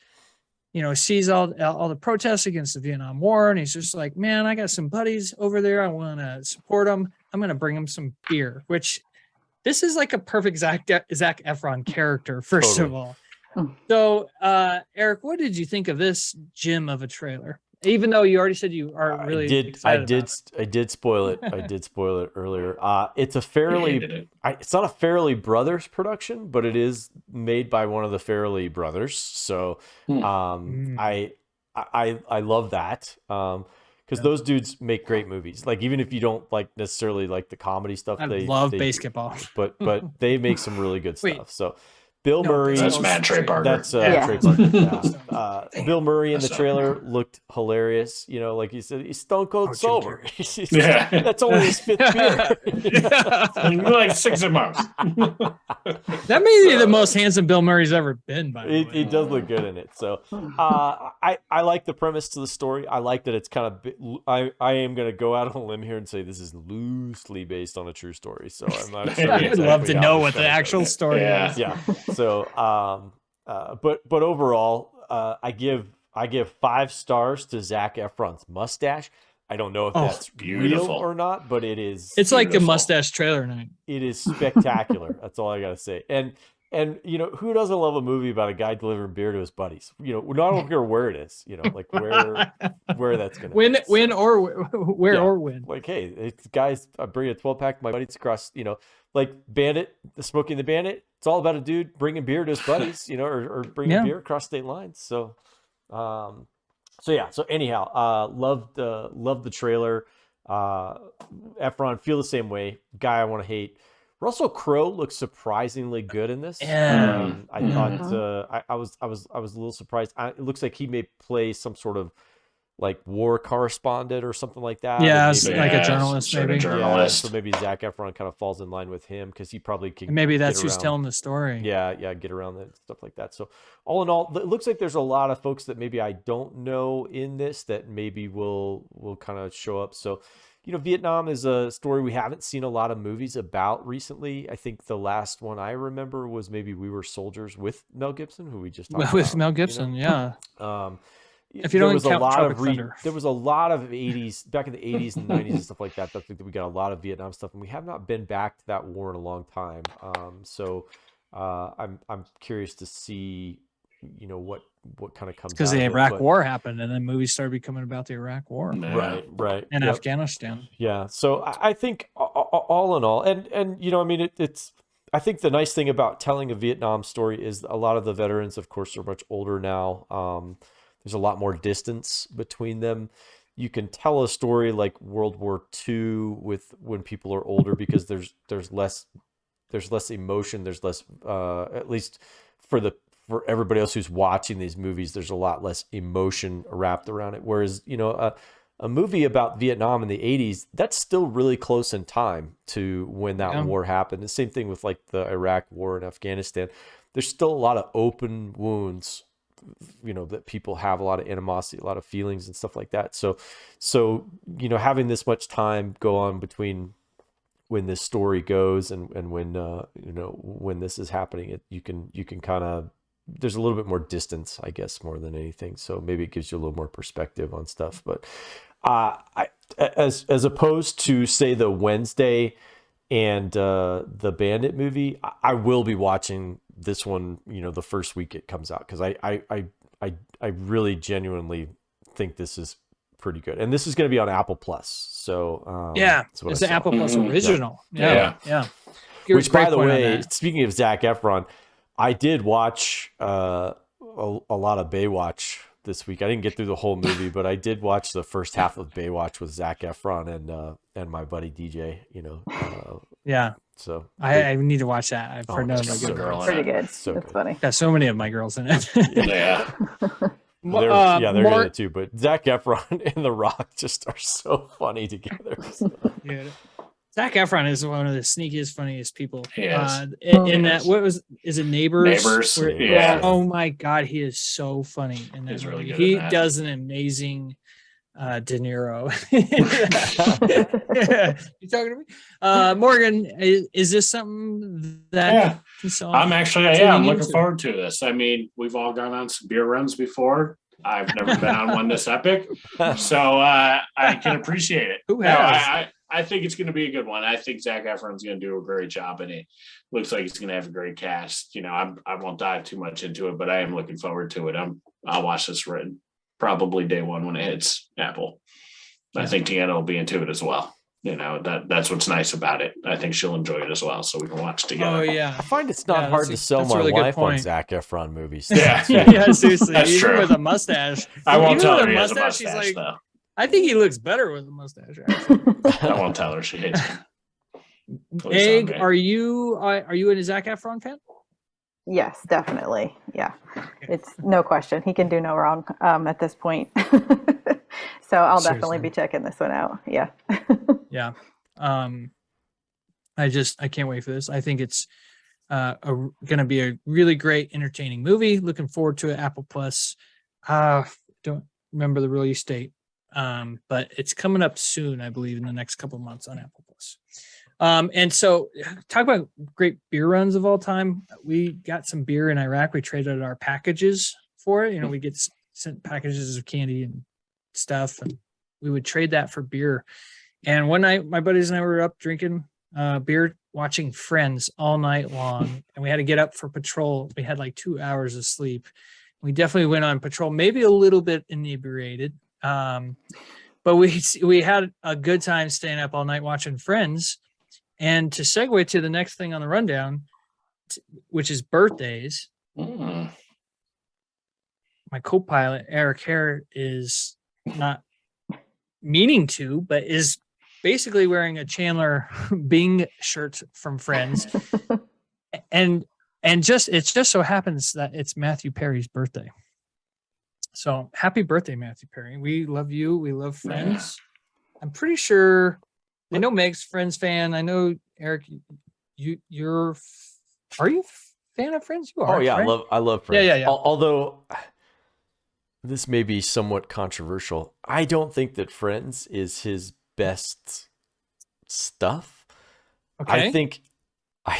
Sees all the protests against the Vietnam War, and he's just like, man, I got some buddies over there. I want to support them. I'm going to bring them some beer, which this is like a perfect Zac Efron character, first of all. So, Eric, what did you think of this gem of a trailer? Even though you already said you are really excited I did spoil it. I did spoil it earlier. It's a it's not a Farrelly Brothers production, but it is made by one of the Farrelly brothers. So, I love that. Because those dudes make great movies. Like, even if you don't necessarily like the comedy stuff, they love basketball. But they make some really good stuff. So Bill Murray. That's Matt Trey Parker. That's Trey Parker. Yeah. Bill Murray in the trailer looked hilarious. Like you said, he's stone cold sober. That's only his fifth beer. Like 6 a month. That may be the most handsome Bill Murray's ever been. By the way, he does look good in it. So I like the premise to the story. I like that it's kind of. I am going to go out on a limb here and say this is loosely based on a true story. So I'm not sure. I'd love to know what the actual story is. Yeah. So, but overall, I give 5 stars to Zac Efron's mustache. I don't know if that's beautiful real or not, but it is. It's like a mustache trailer night. It is spectacular. That's all I gotta say. And who doesn't love a movie about a guy delivering beer to his buddies? We're not looking at where it is. Like where that's gonna win or win. Like, hey, it's guys, I bring a 12-pack to my buddies across. Like Bandit, Smoking the Bandit. It's all about a dude bringing beer to his buddies, or bringing beer across state lines. So, So anyhow, loved the trailer. Efron, feel the same way. Guy I want to hate. Russell Crowe looks surprisingly good in this. Yeah. I thought I was a little surprised. It looks like he may play some sort of like war correspondent or something like that. Yeah, like a journalist, maybe. Yeah, so maybe Zac Efron kind of falls in line with him because he probably can. And maybe that's who's telling the story. Yeah, get around that stuff like that. So all in all, it looks like there's a lot of folks that maybe I don't know in this that maybe will kind of show up. So, Vietnam is a story we haven't seen a lot of movies about recently. I think the last one I remember was maybe We Were Soldiers with Mel Gibson, who we just talked With about, Mel Gibson, yeah. If you there don't was a count lot Tropic of Thunder. there was a lot of 80s back in the 80s and 90s and stuff like that. I think that we got a lot of Vietnam stuff, and we have not been back to that war in a long time. So I'm curious to see what kind of comes Because out the of it, Iraq but- War happened, and then movies started becoming about the Iraq War right and Yep. Afghanistan. Yeah. So I think all in all, and it's I think the nice thing about telling a Vietnam story is a lot of the veterans, of course, are much older now. There's a lot more distance between them. You can tell a story like World War II with when people are older because there's less emotion. There's less, at least for everybody else who's watching these movies, there's a lot less emotion wrapped around it. Whereas, a movie about Vietnam in the 80s, that's still really close in time to when that war happened. The same thing with like the Iraq War and Afghanistan. There's still a lot of open wounds, that people have, a lot of animosity, a lot of feelings and stuff like that. So having this much time go on between when this story goes and when when this is happening, you can kind of, there's a little bit more distance, I guess, more than anything. So maybe it gives you a little more perspective on stuff. But as opposed to say the Wednesday and the Bandit movie, I will be watching this one, the first week it comes out, because I really genuinely think this is pretty good, and this is going to be on Apple Plus. So it's the Apple Plus original. Yeah. Which, by the way, speaking of Zac Efron, I did watch a lot of Baywatch this week. I didn't get through the whole movie, but I did watch the first half of Baywatch with Zac Efron and my buddy DJ. So I need to watch that. I've heard nothing but so good girl girls. Pretty good. So That's good. funny. Got so many of my girls in it. Yeah. They're in Mark, it too, but Zac Efron and The Rock just are so funny together. dude, Zac Efron is one of the sneakiest, funniest people. He is. In that, is it Neighbors? Neighbors, Where- yeah. Oh my God, he is so funny in that He's really movie. good He in that. does an amazing De Niro. You talking to me? Morgan, is this something that Yeah. you saw? I'm tuning looking into? forward to this. I mean, we've all gone on some beer runs before. I've never been on one this epic, so I can appreciate it. Who No, has? I think it's going to be a good one. I think Zac Efron's going to do a great job in it. Looks like he's going to have a great cast. I won't dive too much into it, but I am looking forward to it. I'll watch this probably day one when it hits Apple. I think Deanna will be into it as well. That's what's nice about it. I think she'll enjoy it as well, so we can watch together. Oh yeah. I find it's not Yeah, hard that's to sell that's a my really good wife on point. Zac Efron movies. Yeah. Yeah, seriously. That's Even true. with a mustache. I won't Even tell with her a he has a mustache, mustache, she's like, though. I think he looks better with a mustache. Actually. I won't tell her she hates him. Please Egg, don't, man. are you a Zac Efron fan? Yes, definitely. Yeah, it's no question. He can do no wrong at this point. So I'll definitely Seriously. be checking this one out. Yeah. Yeah. I can't wait for this. I think it's going to be a really great, entertaining movie. Looking forward to it. Apple Plus. Don't remember the release date, but it's coming up soon, I believe, in the next couple of months on Apple Plus. And so, talk about great beer runs of all time. We got some beer in Iraq. We traded our packages for it. We get sent packages of candy and stuff, and we would trade that for beer. And one night, my buddies and I were up drinking beer, watching Friends all night long, and we had to get up for patrol. We had like 2 hours of sleep. We definitely went on patrol, maybe a little bit inebriated, but we had a good time staying up all night watching Friends. And to segue to the next thing on the rundown, which is birthdays, Mm. my co-pilot Eric Hare is not meaning to, but is basically wearing a Chandler Bing shirt from Friends, and it just so happens that it's Matthew Perry's birthday. So happy birthday, Matthew Perry! We love you. We love Friends. I'm pretty sure. I know Meg's Friends fan. I know Eric. Are you a fan of Friends? You are. Oh yeah, right? I love Friends. Yeah. Although this may be somewhat controversial, I don't think that Friends is his best stuff. Okay. I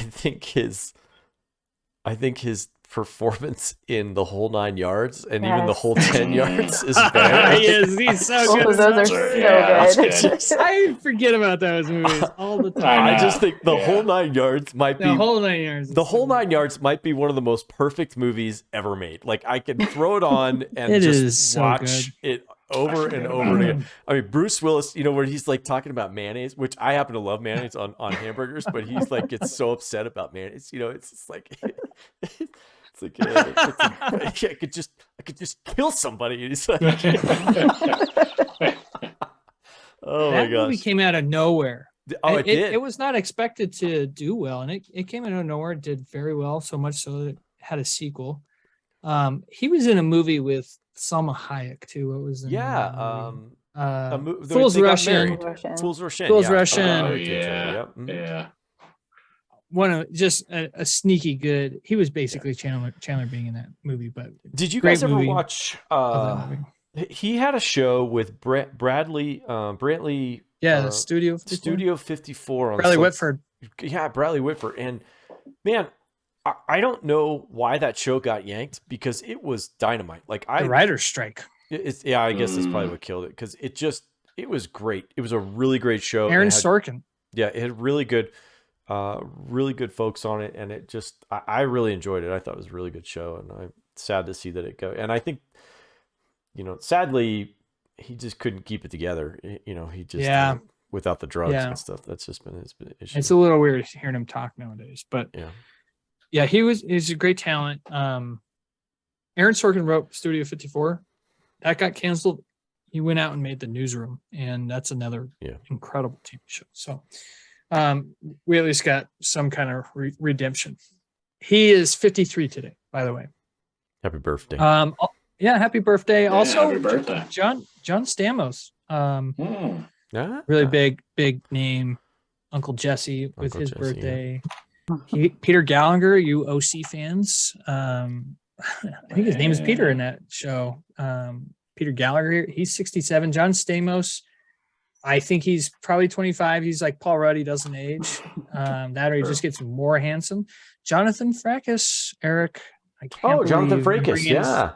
think his performance in The Whole 9 Yards and even The Yes. Whole 10 Yards is better. Yes, he's so Both good. of those are so good. I forget about those movies all the I time. know. I just think The Yeah. Whole 9 Yards might The be Whole 9 Yards. The Whole 9 Yards might be one of the most perfect movies ever made. Like I can throw it on and It just is so watch it over and over about again. I mean, Bruce Willis, where he's like talking about mayonnaise, which I happen to love mayonnaise on hamburgers, but he's like gets so upset about mayonnaise. It's just like it's like I could just kill somebody. And he's like, oh my That movie gosh. came out of nowhere. Oh, it did. It was not expected to do well, and it came out of nowhere. It did very well, so much so that it had a sequel. He was in a movie with Salma Hayek too. What was the name Yeah. of the movie? They Fools got Russian. married. Russian. Fools Russian. Fools yeah. Russian. Oh, Married to each other, yeah. yep. Mhm. Yeah. One of just a sneaky good. He was basically Chandler being in that movie, but Did you great guys ever movie. watch? of that movie. He had a show with Brantley. Yeah, the Studio 54. Studio 54 on Bradley some- Whitford. Yeah, Bradley Whitford. And man, I don't know why that show got yanked because it was dynamite. Like The writer's strike. I guess that's probably what killed it because it was great. It was a really great show. Aaron It had- Sorkin. Yeah, it had really good folks on it, and it just I really enjoyed it. I thought it was a really good show, and I'm sad to see that it go. And I think, sadly, he just couldn't keep it together. He just without the drugs and stuff. That's just been his issue. It's a little weird hearing him talk nowadays, but yeah, he's a great talent. Aaron Sorkin wrote Studio 54. That got canceled. He went out and made The Newsroom, and that's another incredible TV show. So we at least got some kind of redemption. He is 53 today, by the way. Happy birthday. Happy birthday. Yeah, Also, happy birthday. John Stamos. Ah, Really big name. Uncle Jesse with Uncle his Jesse, birthday. Peter Gallagher, you OC fans. I think his name is Peter in that show. Peter Gallagher, he's 67. John Stamos, I think he's probably 25. He's like Paul Rudd, he doesn't age. That or he just gets more handsome. Jonathan Frakes, Eric. I can't Jonathan believe Frakes, yeah.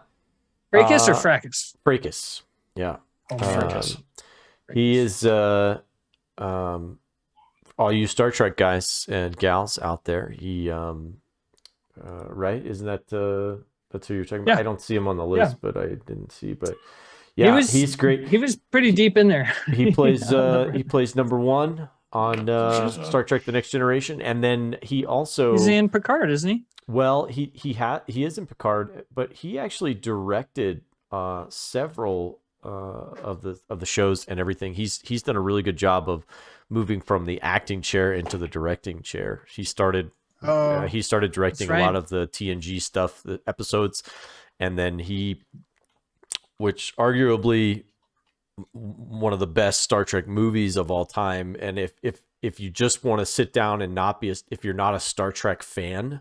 Frakes or Frakes? Frakes, yeah. Oh, Frakes. He is all you Star Trek guys and gals out there. He right? Isn't that that's who you're talking about? Yeah. I don't see him on the list, but I didn't see. But yeah, he's great. He was pretty deep in there. He plays number 1 on Star Trek: The Next Generation, and then he's in Picard, isn't he? Well, he is in Picard, but he actually directed several of the shows and everything. He's done a really good job of moving from the acting chair into the directing chair. He started directing a lot of the TNG stuff, the episodes, and then which arguably one of the best Star Trek movies of all time. And if you just want to sit down and if you're not a Star Trek fan,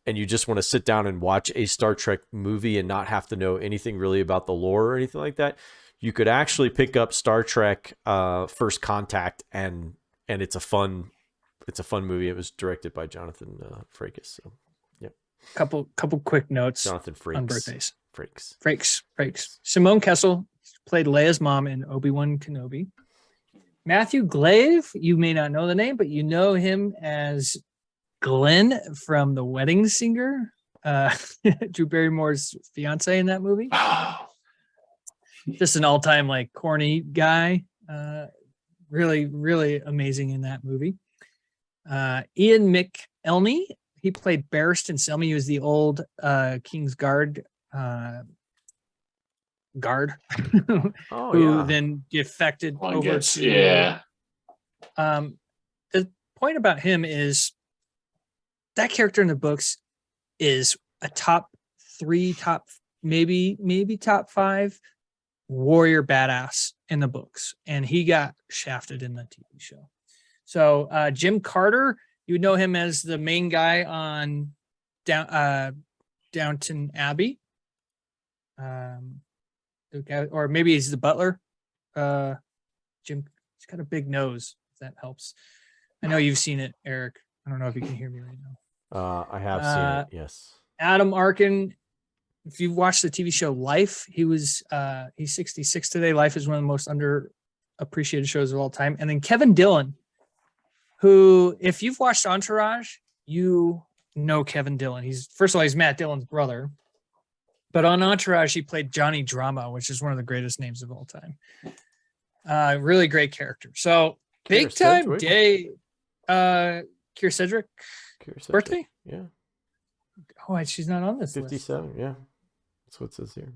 and you just want to sit down and watch a Star Trek movie and not have to know anything really about the lore or anything like that, you could actually pick up Star Trek First Contact, and it's a fun movie. It was directed by Jonathan Frakes. So, yeah. Couple quick notes. Jonathan Frakes. On birthdays. Frakes. Simone Kessel played Leia's mom in Obi-Wan Kenobi. Matthew Glave, you may not know the name, but you know him as Glenn from The Wedding Singer, Drew Barrymore's fiance in that movie. Just an all-time like corny guy. Really, really amazing in that movie. Ian McElney, he played Barristan Selmy. He was the old King's Guard who then defected over to. The point about him is that character in the books is a top 3, maybe top 5 warrior badass in the books, and he got shafted in the TV show. So Jim Carter, you know him as the main guy on Downton Abbey, the guy, or maybe he's the butler. Jim She's got a big nose. If that helps. I know you've seen it, Eric. I don't know if you can hear me right now. I have seen it. Yes. Adam Arkin. If you've watched the TV show Life, he's 66 today. Life is one of the most underappreciated shows of all time. And then Kevin Dillon, who, if you've watched Entourage, you know Kevin Dillon. He's Matt Dillon's brother. But on Entourage, he played Johnny Drama, which is one of the greatest names of all time. Really great character. So big time day. Keira Sedgwick birthday? Yeah. Oh, she's not on this 57, list. yeah. That's what it says here.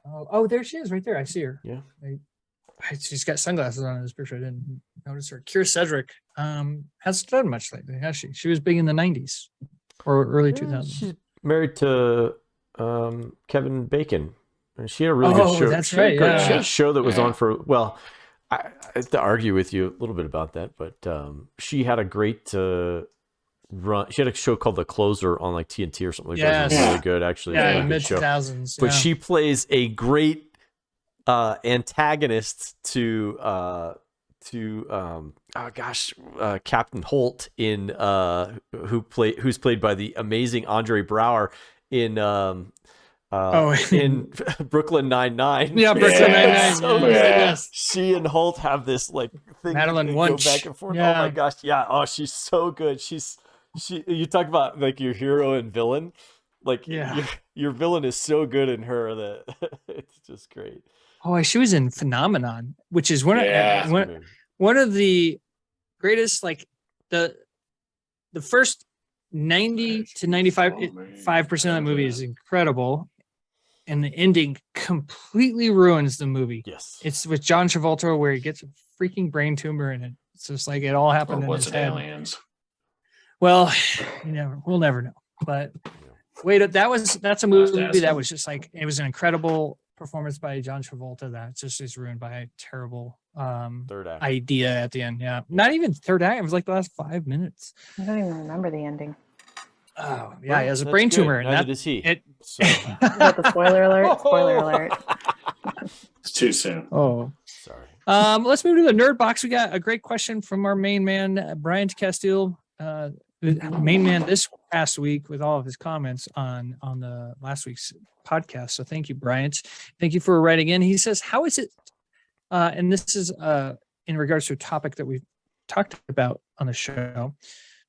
Oh, there she is right there. I see her. Yeah. She's got sunglasses on in this picture. I didn't notice her. Keira Sedgwick hasn't done much lately, has she? She was big in the 90s or early 2000s. She's married to Kevin Bacon. And she had a really good show. That's right. Yeah. She had a show that was on for, well, I have to argue with you a little bit about that, but she had a great run. She had a show called The Closer on like TNT or something like that. It was really good, actually. Yeah, really mid 2000s. But she plays a great antagonist to Captain Holt in who's played by the amazing Andre Braugher in in Brooklyn Nine-Nine. Yeah, Brooklyn Nine-Nine. So yes. She and Holt have this like thing. Madeline go Wunsch. back and forth. Yeah. Oh my gosh, yeah. Oh, she's so good. You talk about like your hero and villain. Like your villain is so good in her that it's just great. Oh, she was in Phenomenon, which is one of the greatest, like the first 90 to 95% of the movie is incredible. And the ending completely ruins the movie. Yes. It's with John Travolta where he gets a freaking brain tumor and it's just like it all happened in his head. Aliens? Well, we'll never know. But wait, that's a movie that was just like, it was an incredible performance by John Travolta that just is ruined by a terrible third act idea at the end. Yeah. Not even third act. It was like the last 5 minutes. I don't even remember the ending. Oh, yeah. He has a brain tumor. And neither does he. Is that the spoiler alert? Spoiler alert. It's too soon. Oh, sorry. Let's move to the nerd box. We got a great question from our main man, Bryant Casteel. The main man this past week with all of his comments on the last week's podcast. So thank you, Bryant. Thank you for writing in. He says, how is it, and this is in regards to a topic that we've talked about on the show,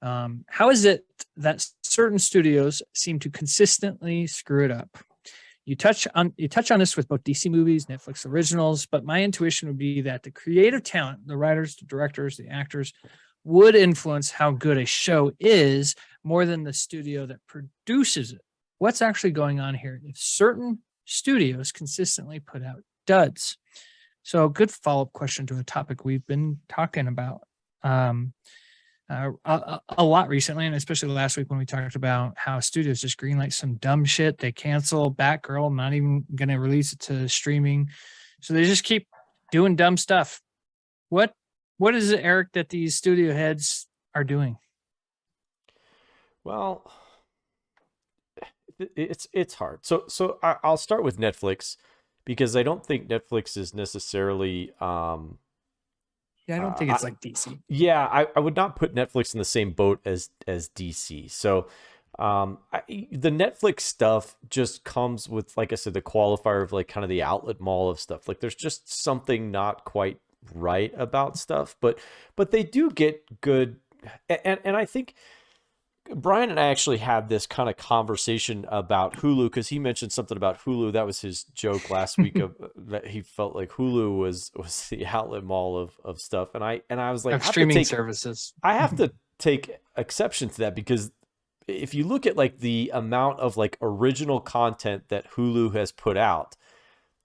how is it that certain studios seem to consistently screw it up? You touch on this with both DC movies, Netflix originals, but my intuition would be that the creative talent, the writers, the directors, the actors, would influence how good a show is more than the studio that produces it. What's actually going on here if certain studios consistently put out duds? So a good follow-up question to a topic we've been talking about a lot recently, and especially last week when we talked about how studios just greenlight some dumb shit. They cancel Batgirl, not even going to release it to streaming. So they just keep doing dumb stuff. What is it, Eric, that these studio heads are doing? Well, it's hard. So I'll start with Netflix because I don't think Netflix is necessarily. I don't think it's like DC. Yeah, I would not put Netflix in the same boat as DC. So the Netflix stuff just comes with, like I said, the qualifier of like kind of the outlet mall of stuff. Like there's just something not quite right about stuff, but they do get good. And I think Brian and I actually had this kind of conversation about Hulu because he mentioned something about Hulu. That was his joke last week of that he felt like Hulu was the outlet mall of stuff. And I was like, streaming services. I have to take exception to that because if you look at like the amount of like original content that Hulu has put out,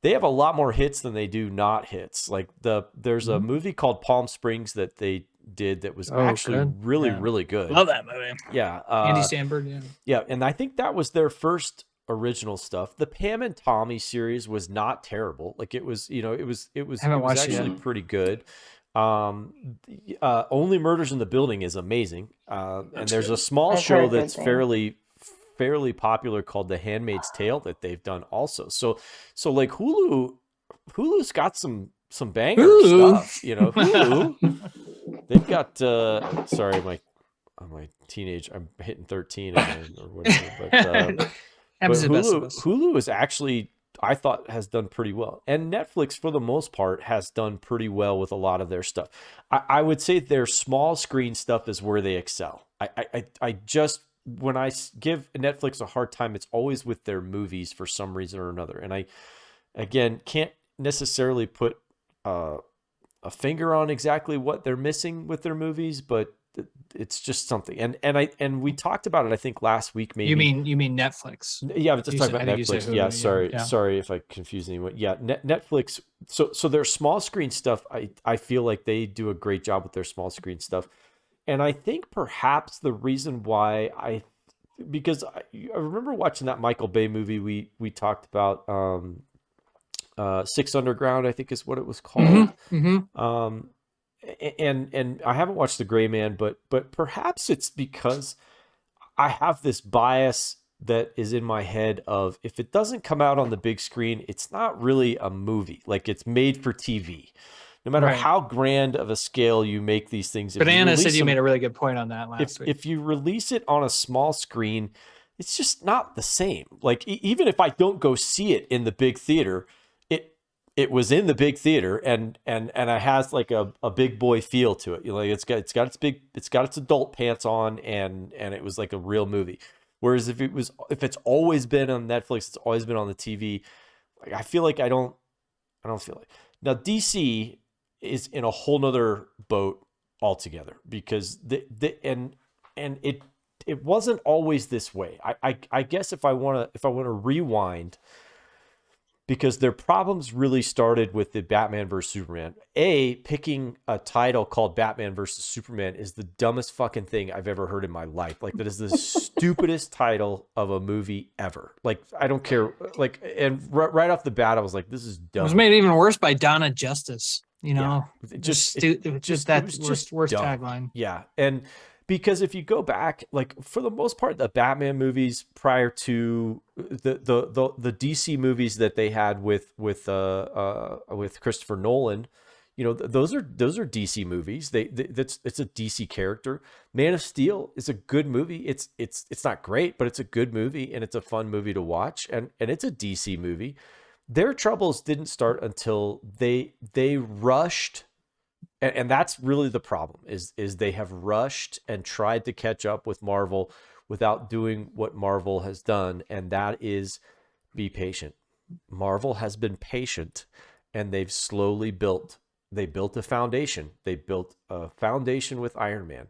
they have a lot more hits than they do not hits. Like there's a movie called Palm Springs that they did that was actually really good. Love that movie. Yeah. Andy Samberg. Yeah. And I think that was their first original stuff. The Pam and Tommy series was not terrible. Like it was actually pretty good. Only Murders in the Building is amazing. And there's a small show that's fairly popular called The Handmaid's Tale that they've done also. So like Hulu's got some some banger Hulu. stuff. You know, Hulu. They've got. Sorry, my teenage. I'm hitting 13 again, or whatever. But Happens to the best of us. Hulu is actually, I thought, has done pretty well, and Netflix for the most part has done pretty well with a lot of their stuff. I would say their small screen stuff is where they excel. I just, when I give Netflix a hard time, it's always with their movies for some reason or another, and I again can't necessarily put a finger on exactly what they're missing with their movies, but it's just something. And we talked about it, I think, last week. Maybe You mean Netflix? Yeah, I was just talking about Netflix. Hulu, Yeah, sorry if I confused anyone. Yeah, Netflix. So their small screen stuff, I feel like they do a great job with their small screen stuff, and I think perhaps the reason why because I remember watching that Michael Bay movie we talked about, Six Underground, I think is what it was called. And I haven't watched The Gray Man, but perhaps it's because I have this bias that is in my head of, if it doesn't come out on the big screen, it's not really a movie. Like, it's made for TV. No matter how grand of a scale you make these things. Banana said you made a really good point on that last week. If you release it on a small screen, it's just not the same. Like, even if I don't go see it in the big theater, it was in the big theater, and it has like a big boy feel to it. You know, like it's got its adult pants on, and it was like a real movie. Whereas if it's always been on Netflix, it's always been on the TV. Like, I feel like I don't feel like. Now DC is in a whole nother boat altogether, because it wasn't always this way. I guess if I want to rewind, because their problems really started with the Batman versus Superman. Picking a title called Batman versus Superman is the dumbest fucking thing I've ever heard in my life. Like, that is the stupidest title of a movie ever. Like, I don't care. Like, and right off the bat, I was like, this is dumb. It was made even worse by Donna Justice. You know, yeah. worst tagline. Yeah, and because if you go back, like, for the most part, the Batman movies prior to the DC movies that they had with Christopher Nolan, you know, those are DC movies. It's a DC character. Man of Steel is a good movie. It's not great, but it's a good movie, and it's a fun movie to watch, and it's a DC movie. Their troubles didn't start until they rushed. And that's really the problem, is they have rushed and tried to catch up with Marvel without doing what Marvel has done, and that is be patient. Marvel has been patient, and they've slowly built. They built a foundation. They built a foundation with Iron Man.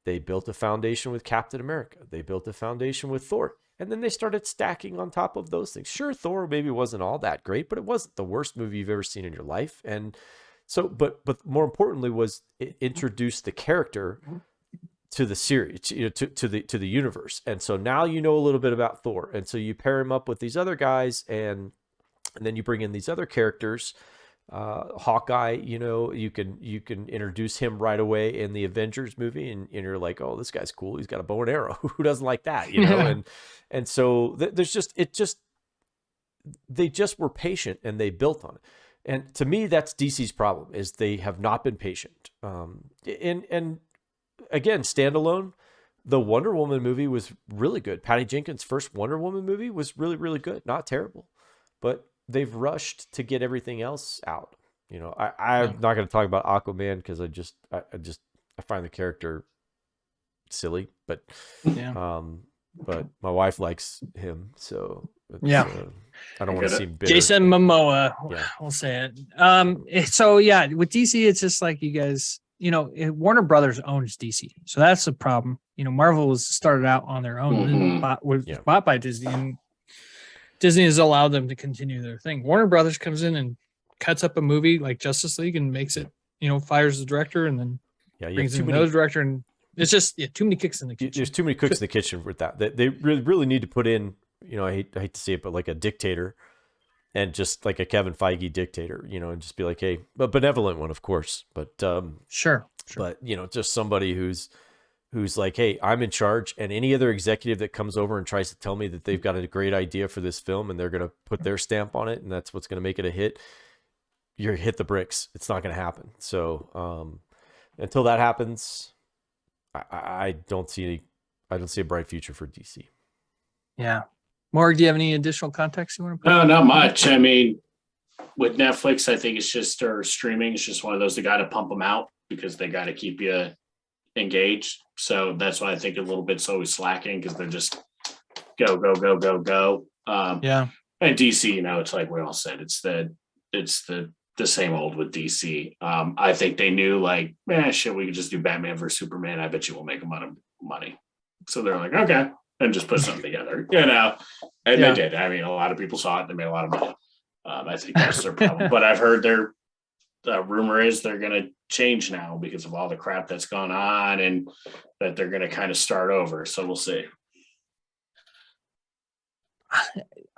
They built a foundation with Captain America. They built a foundation with Thor. And then they started stacking on top of those things. Sure, Thor maybe wasn't all that great, but it wasn't the worst movie you've ever seen in your life. And so, but more importantly, was it introduced the character to the series, you know, to the universe. And so now you know a little bit about Thor, and so you pair him up with these other guys, and then you bring in these other characters. Hawkeye, you know, you can introduce him right away in the Avengers movie, and you're like, oh, this guy's cool. He's got a bow and arrow. Who doesn't like that, you know? and so they just were patient, and they built on it. And to me, that's DC's problem, is they have not been patient. And again, standalone, the Wonder Woman movie was really good. Patty Jenkins' first Wonder Woman movie was really, really good. Not terrible, but they've rushed to get everything else out. You know, I'm not going to talk about Aquaman, because I find the character silly, but but my wife likes him, so I don't want to seem bitter. Jason Momoa, we'll say it. So yeah, with DC, it's just like, you guys, you know, Warner Brothers owns DC, so that's the problem. You know, Marvel was started out on their own, and bought by Disney, and Disney has allowed them to continue their thing. Warner Brothers comes in and cuts up a movie like Justice League and makes it, you know, fires the director, and then brings in another director, and it's just too many cooks in the kitchen. There's too many cooks in the kitchen with that. They really need to put in, you know, I hate to say it, but like a dictator, and just like a Kevin Feige dictator, you know, and just be like, hey, a benevolent one, of course, but sure. But you know, just somebody who's like, hey, I'm in charge, and any other executive that comes over and tries to tell me that they've got a great idea for this film, and they're going to put their stamp on it, and that's what's going to make it a hit, you hit the bricks. It's not going to happen. So until that happens, I don't see a bright future for DC. Yeah. Morg, do you have any additional context you want to put? No, not much. I mean, with Netflix, I think it's just, or streaming, it's just one of those, they got to pump them out because they got to keep you engaged. So that's why I think a little bit's always slacking, because they're just go, go, go, go, go. Yeah. And DC, you know, it's like we all said, it's the same old with DC. I think they knew, like, shit, we could just do Batman versus Superman. I bet you we'll make a lot of money. So they're like, okay, and just put something together, you know. And they did. I mean, a lot of people saw it. They made a lot of money. I think that's their problem. But I've heard rumor is they're going to change now because of all the crap that's gone on, and that they're going to kind of start over. So we'll see.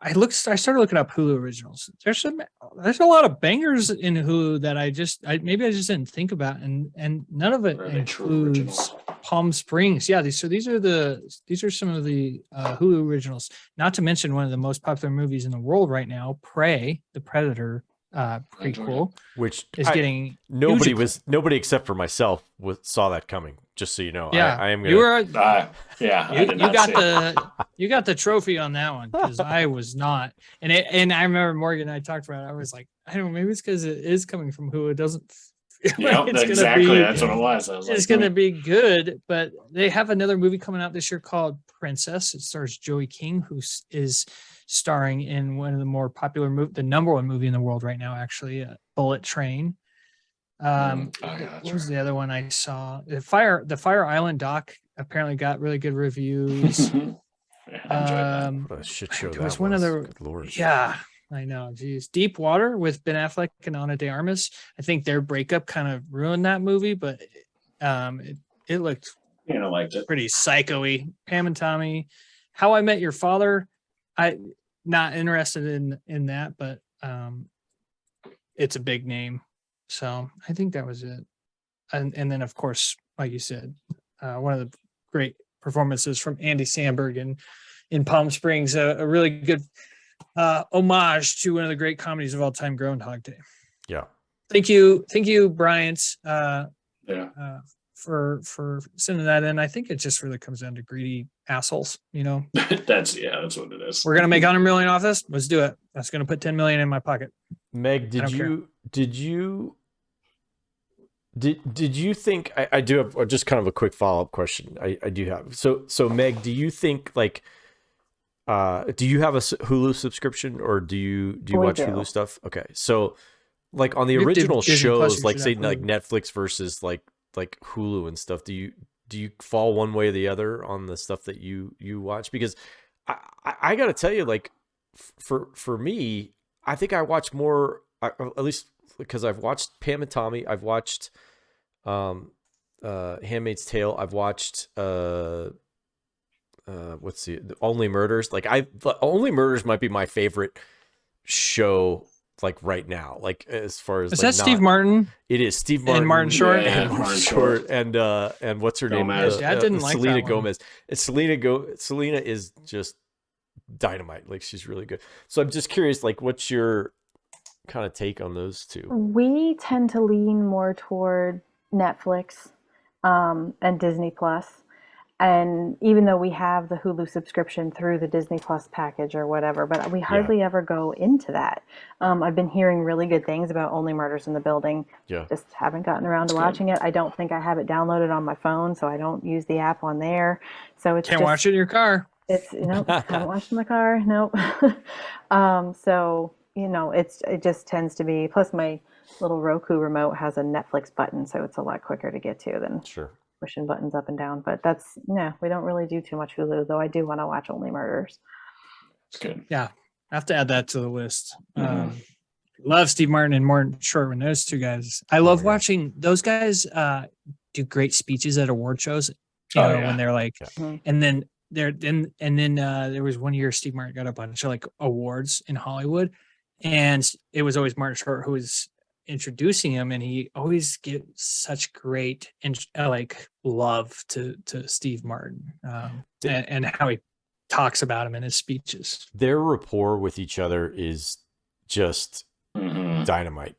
I started looking up Hulu Originals. There's a lot of bangers in Hulu that I just didn't think about, and none of it includes Palm Springs. Yeah, these are some of the Hulu Originals. Not to mention one of the most popular movies in the world right now, Prey, the Predator prequel, which is getting nobody except for myself saw that coming. Just so you know, yeah, I am gonna. You got the trophy on that one, because I was not, and I remember Morgan and I talked about it. I was like, I don't know, maybe it's because it is coming from Hulu. It doesn't. Yeah, exactly. That's what it was. It's going to be good, but they have another movie coming out this year called Princess. It stars Joey King, who is starring in one of the more popular the number one movie in the world right now, actually, Bullet Train. What was the other one I saw? The Fire Island doc apparently got really good reviews. What a shit show there was one other. Good Lord. Yeah, I know. Geez. Deep Water with Ben Affleck and Ana de Armas. I think their breakup kind of ruined that movie, but it looked liked it. Pretty psycho-y. Pam and Tommy. How I Met Your Father. I not interested in that, but it's a big name. So I think that was it. And then, of course, like you said, one of the great performances from Andy Samberg in Palm Springs, a really good homage to one of the great comedies of all time, Groundhog Day. Yeah. Thank you, Bryant, for sending that in. I think it just really comes down to greedy assholes, you know. That's what it is. We're gonna make 100 million off this. Let's do it. That's gonna put 10 million in my pocket. Meg, did you think I do have just kind of a quick follow-up question. I do have. So Meg, do you think, like, do you have a Hulu subscription, or do you watch Hulu stuff? Okay. So, like, on the original shows, like, say, like Netflix versus like Hulu and stuff, do you fall one way or the other on the stuff that you watch? Because I got to tell you, like, for me, I think I watch more, at least because I've watched Pam and Tommy, I've watched Handmaid's Tale, I've watched what's the Only Murders. Like, Only Murders might be my favorite show, like, right now. Like, as far as, is like, that Steve Martin? It is Steve Martin and Martin Short, and Martin Short, and what's her name? I didn't like Selena that one. Gomez. And Selena is just dynamite. Like, she's really good. So I'm just curious, like, what's your kind of take on those two? We tend to lean more toward Netflix and Disney Plus. And even though we have the Hulu subscription through the Disney Plus package or whatever, but we hardly ever go into that. I've been hearing really good things about Only Murders in the Building. Yeah. Just haven't gotten around to watching it. I don't think I have it downloaded on my phone, so I don't use the app on there. So it's Can't just, watch it in your car. It's haven't watched in the car. Nope. So it just tends to be. Plus, my little Roku remote has a Netflix button, so it's a lot quicker to get to than pushing buttons up and down. But we don't really do too much Hulu, though. I do want to watch Only Murders. It's good. Yeah, I have to add that to the list. Love Steve Martin and Martin Short. When those two guys, I love watching those guys do great speeches at award shows. When they're like, and then there was one year Steve Martin got a bunch of, like, awards in Hollywood, and it was always Martin Short who was introducing him, and he always gives such great love to Steve Martin and how he talks about him in his speeches. Their rapport with each other is just dynamite.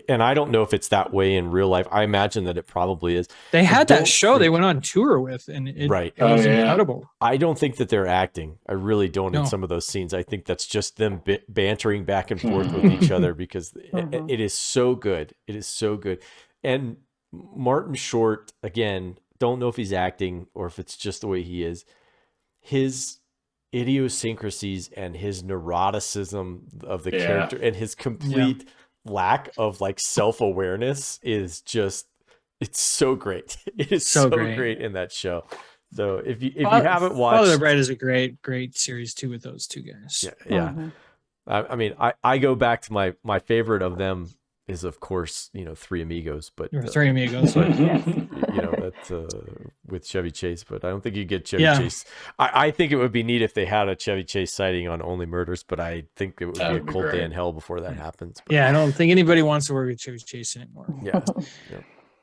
And I don't know if it's that way in real life. I imagine that it probably is. They had that show they went on tour with, and it was incredible. I don't think that they're acting. I really don't in No. some of those scenes. I think that's just them bantering back and forth with each other because it is so good. It is so good. And Martin Short, again, don't know if he's acting or if it's just the way he is. His idiosyncrasies and his neuroticism of the character and his complete lack of like self-awareness is just, it's so great. It is so great in that show. So if you haven't watched, Father of the Bride is a great series too with those two guys. Yeah. I mean, I go back to my favorite of them is of course, Three Amigos, but Three Amigos. That's with Chevy Chase, but I don't think you get Chevy Chase. I think it would be neat if they had a Chevy Chase sighting on Only Murders, but I think it would be a cold day in hell before that happens. But, I don't think anybody wants to work with Chevy Chase anymore. Yeah.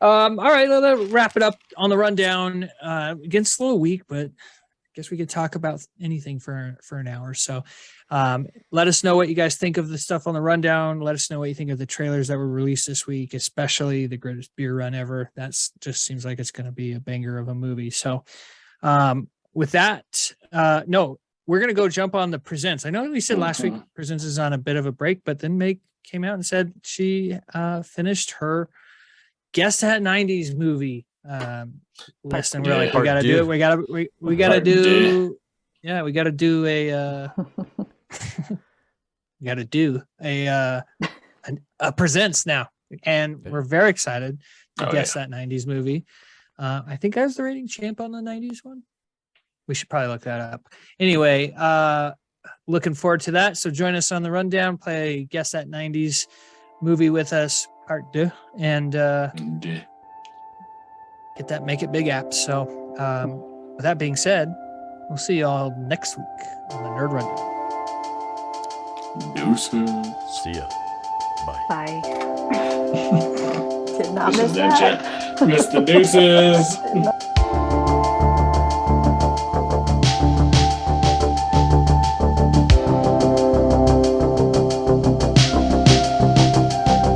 All right, let's wrap it up on the rundown. Again, slow week, but I guess we could talk about anything for an hour. So let us know what you guys think of the stuff on the rundown. Let us know what you think of the trailers that were released this week, especially the greatest beer run ever. That's just seems like it's going to be a banger of a movie. So with that, no, we're going to go jump on the Presents. I know we said last week Presents is on a bit of a break, but then Meg came out and said she finished her Guess That 90s movie list, and we're like, we gotta do it. We gotta do a Presents now, and we're very excited to guess that 90s movie. I think I was the rating champ on the 90s one. We should probably look that up. Anyway, looking forward to that. So join us on the rundown, play Guess That 90s movie with us, part 2, and get that Make It Big app. So with that being said, we'll see you all next week on the Nerd Rundown. Deuces. See ya. Bye. Bye. Did not miss that. Mr. Deuces.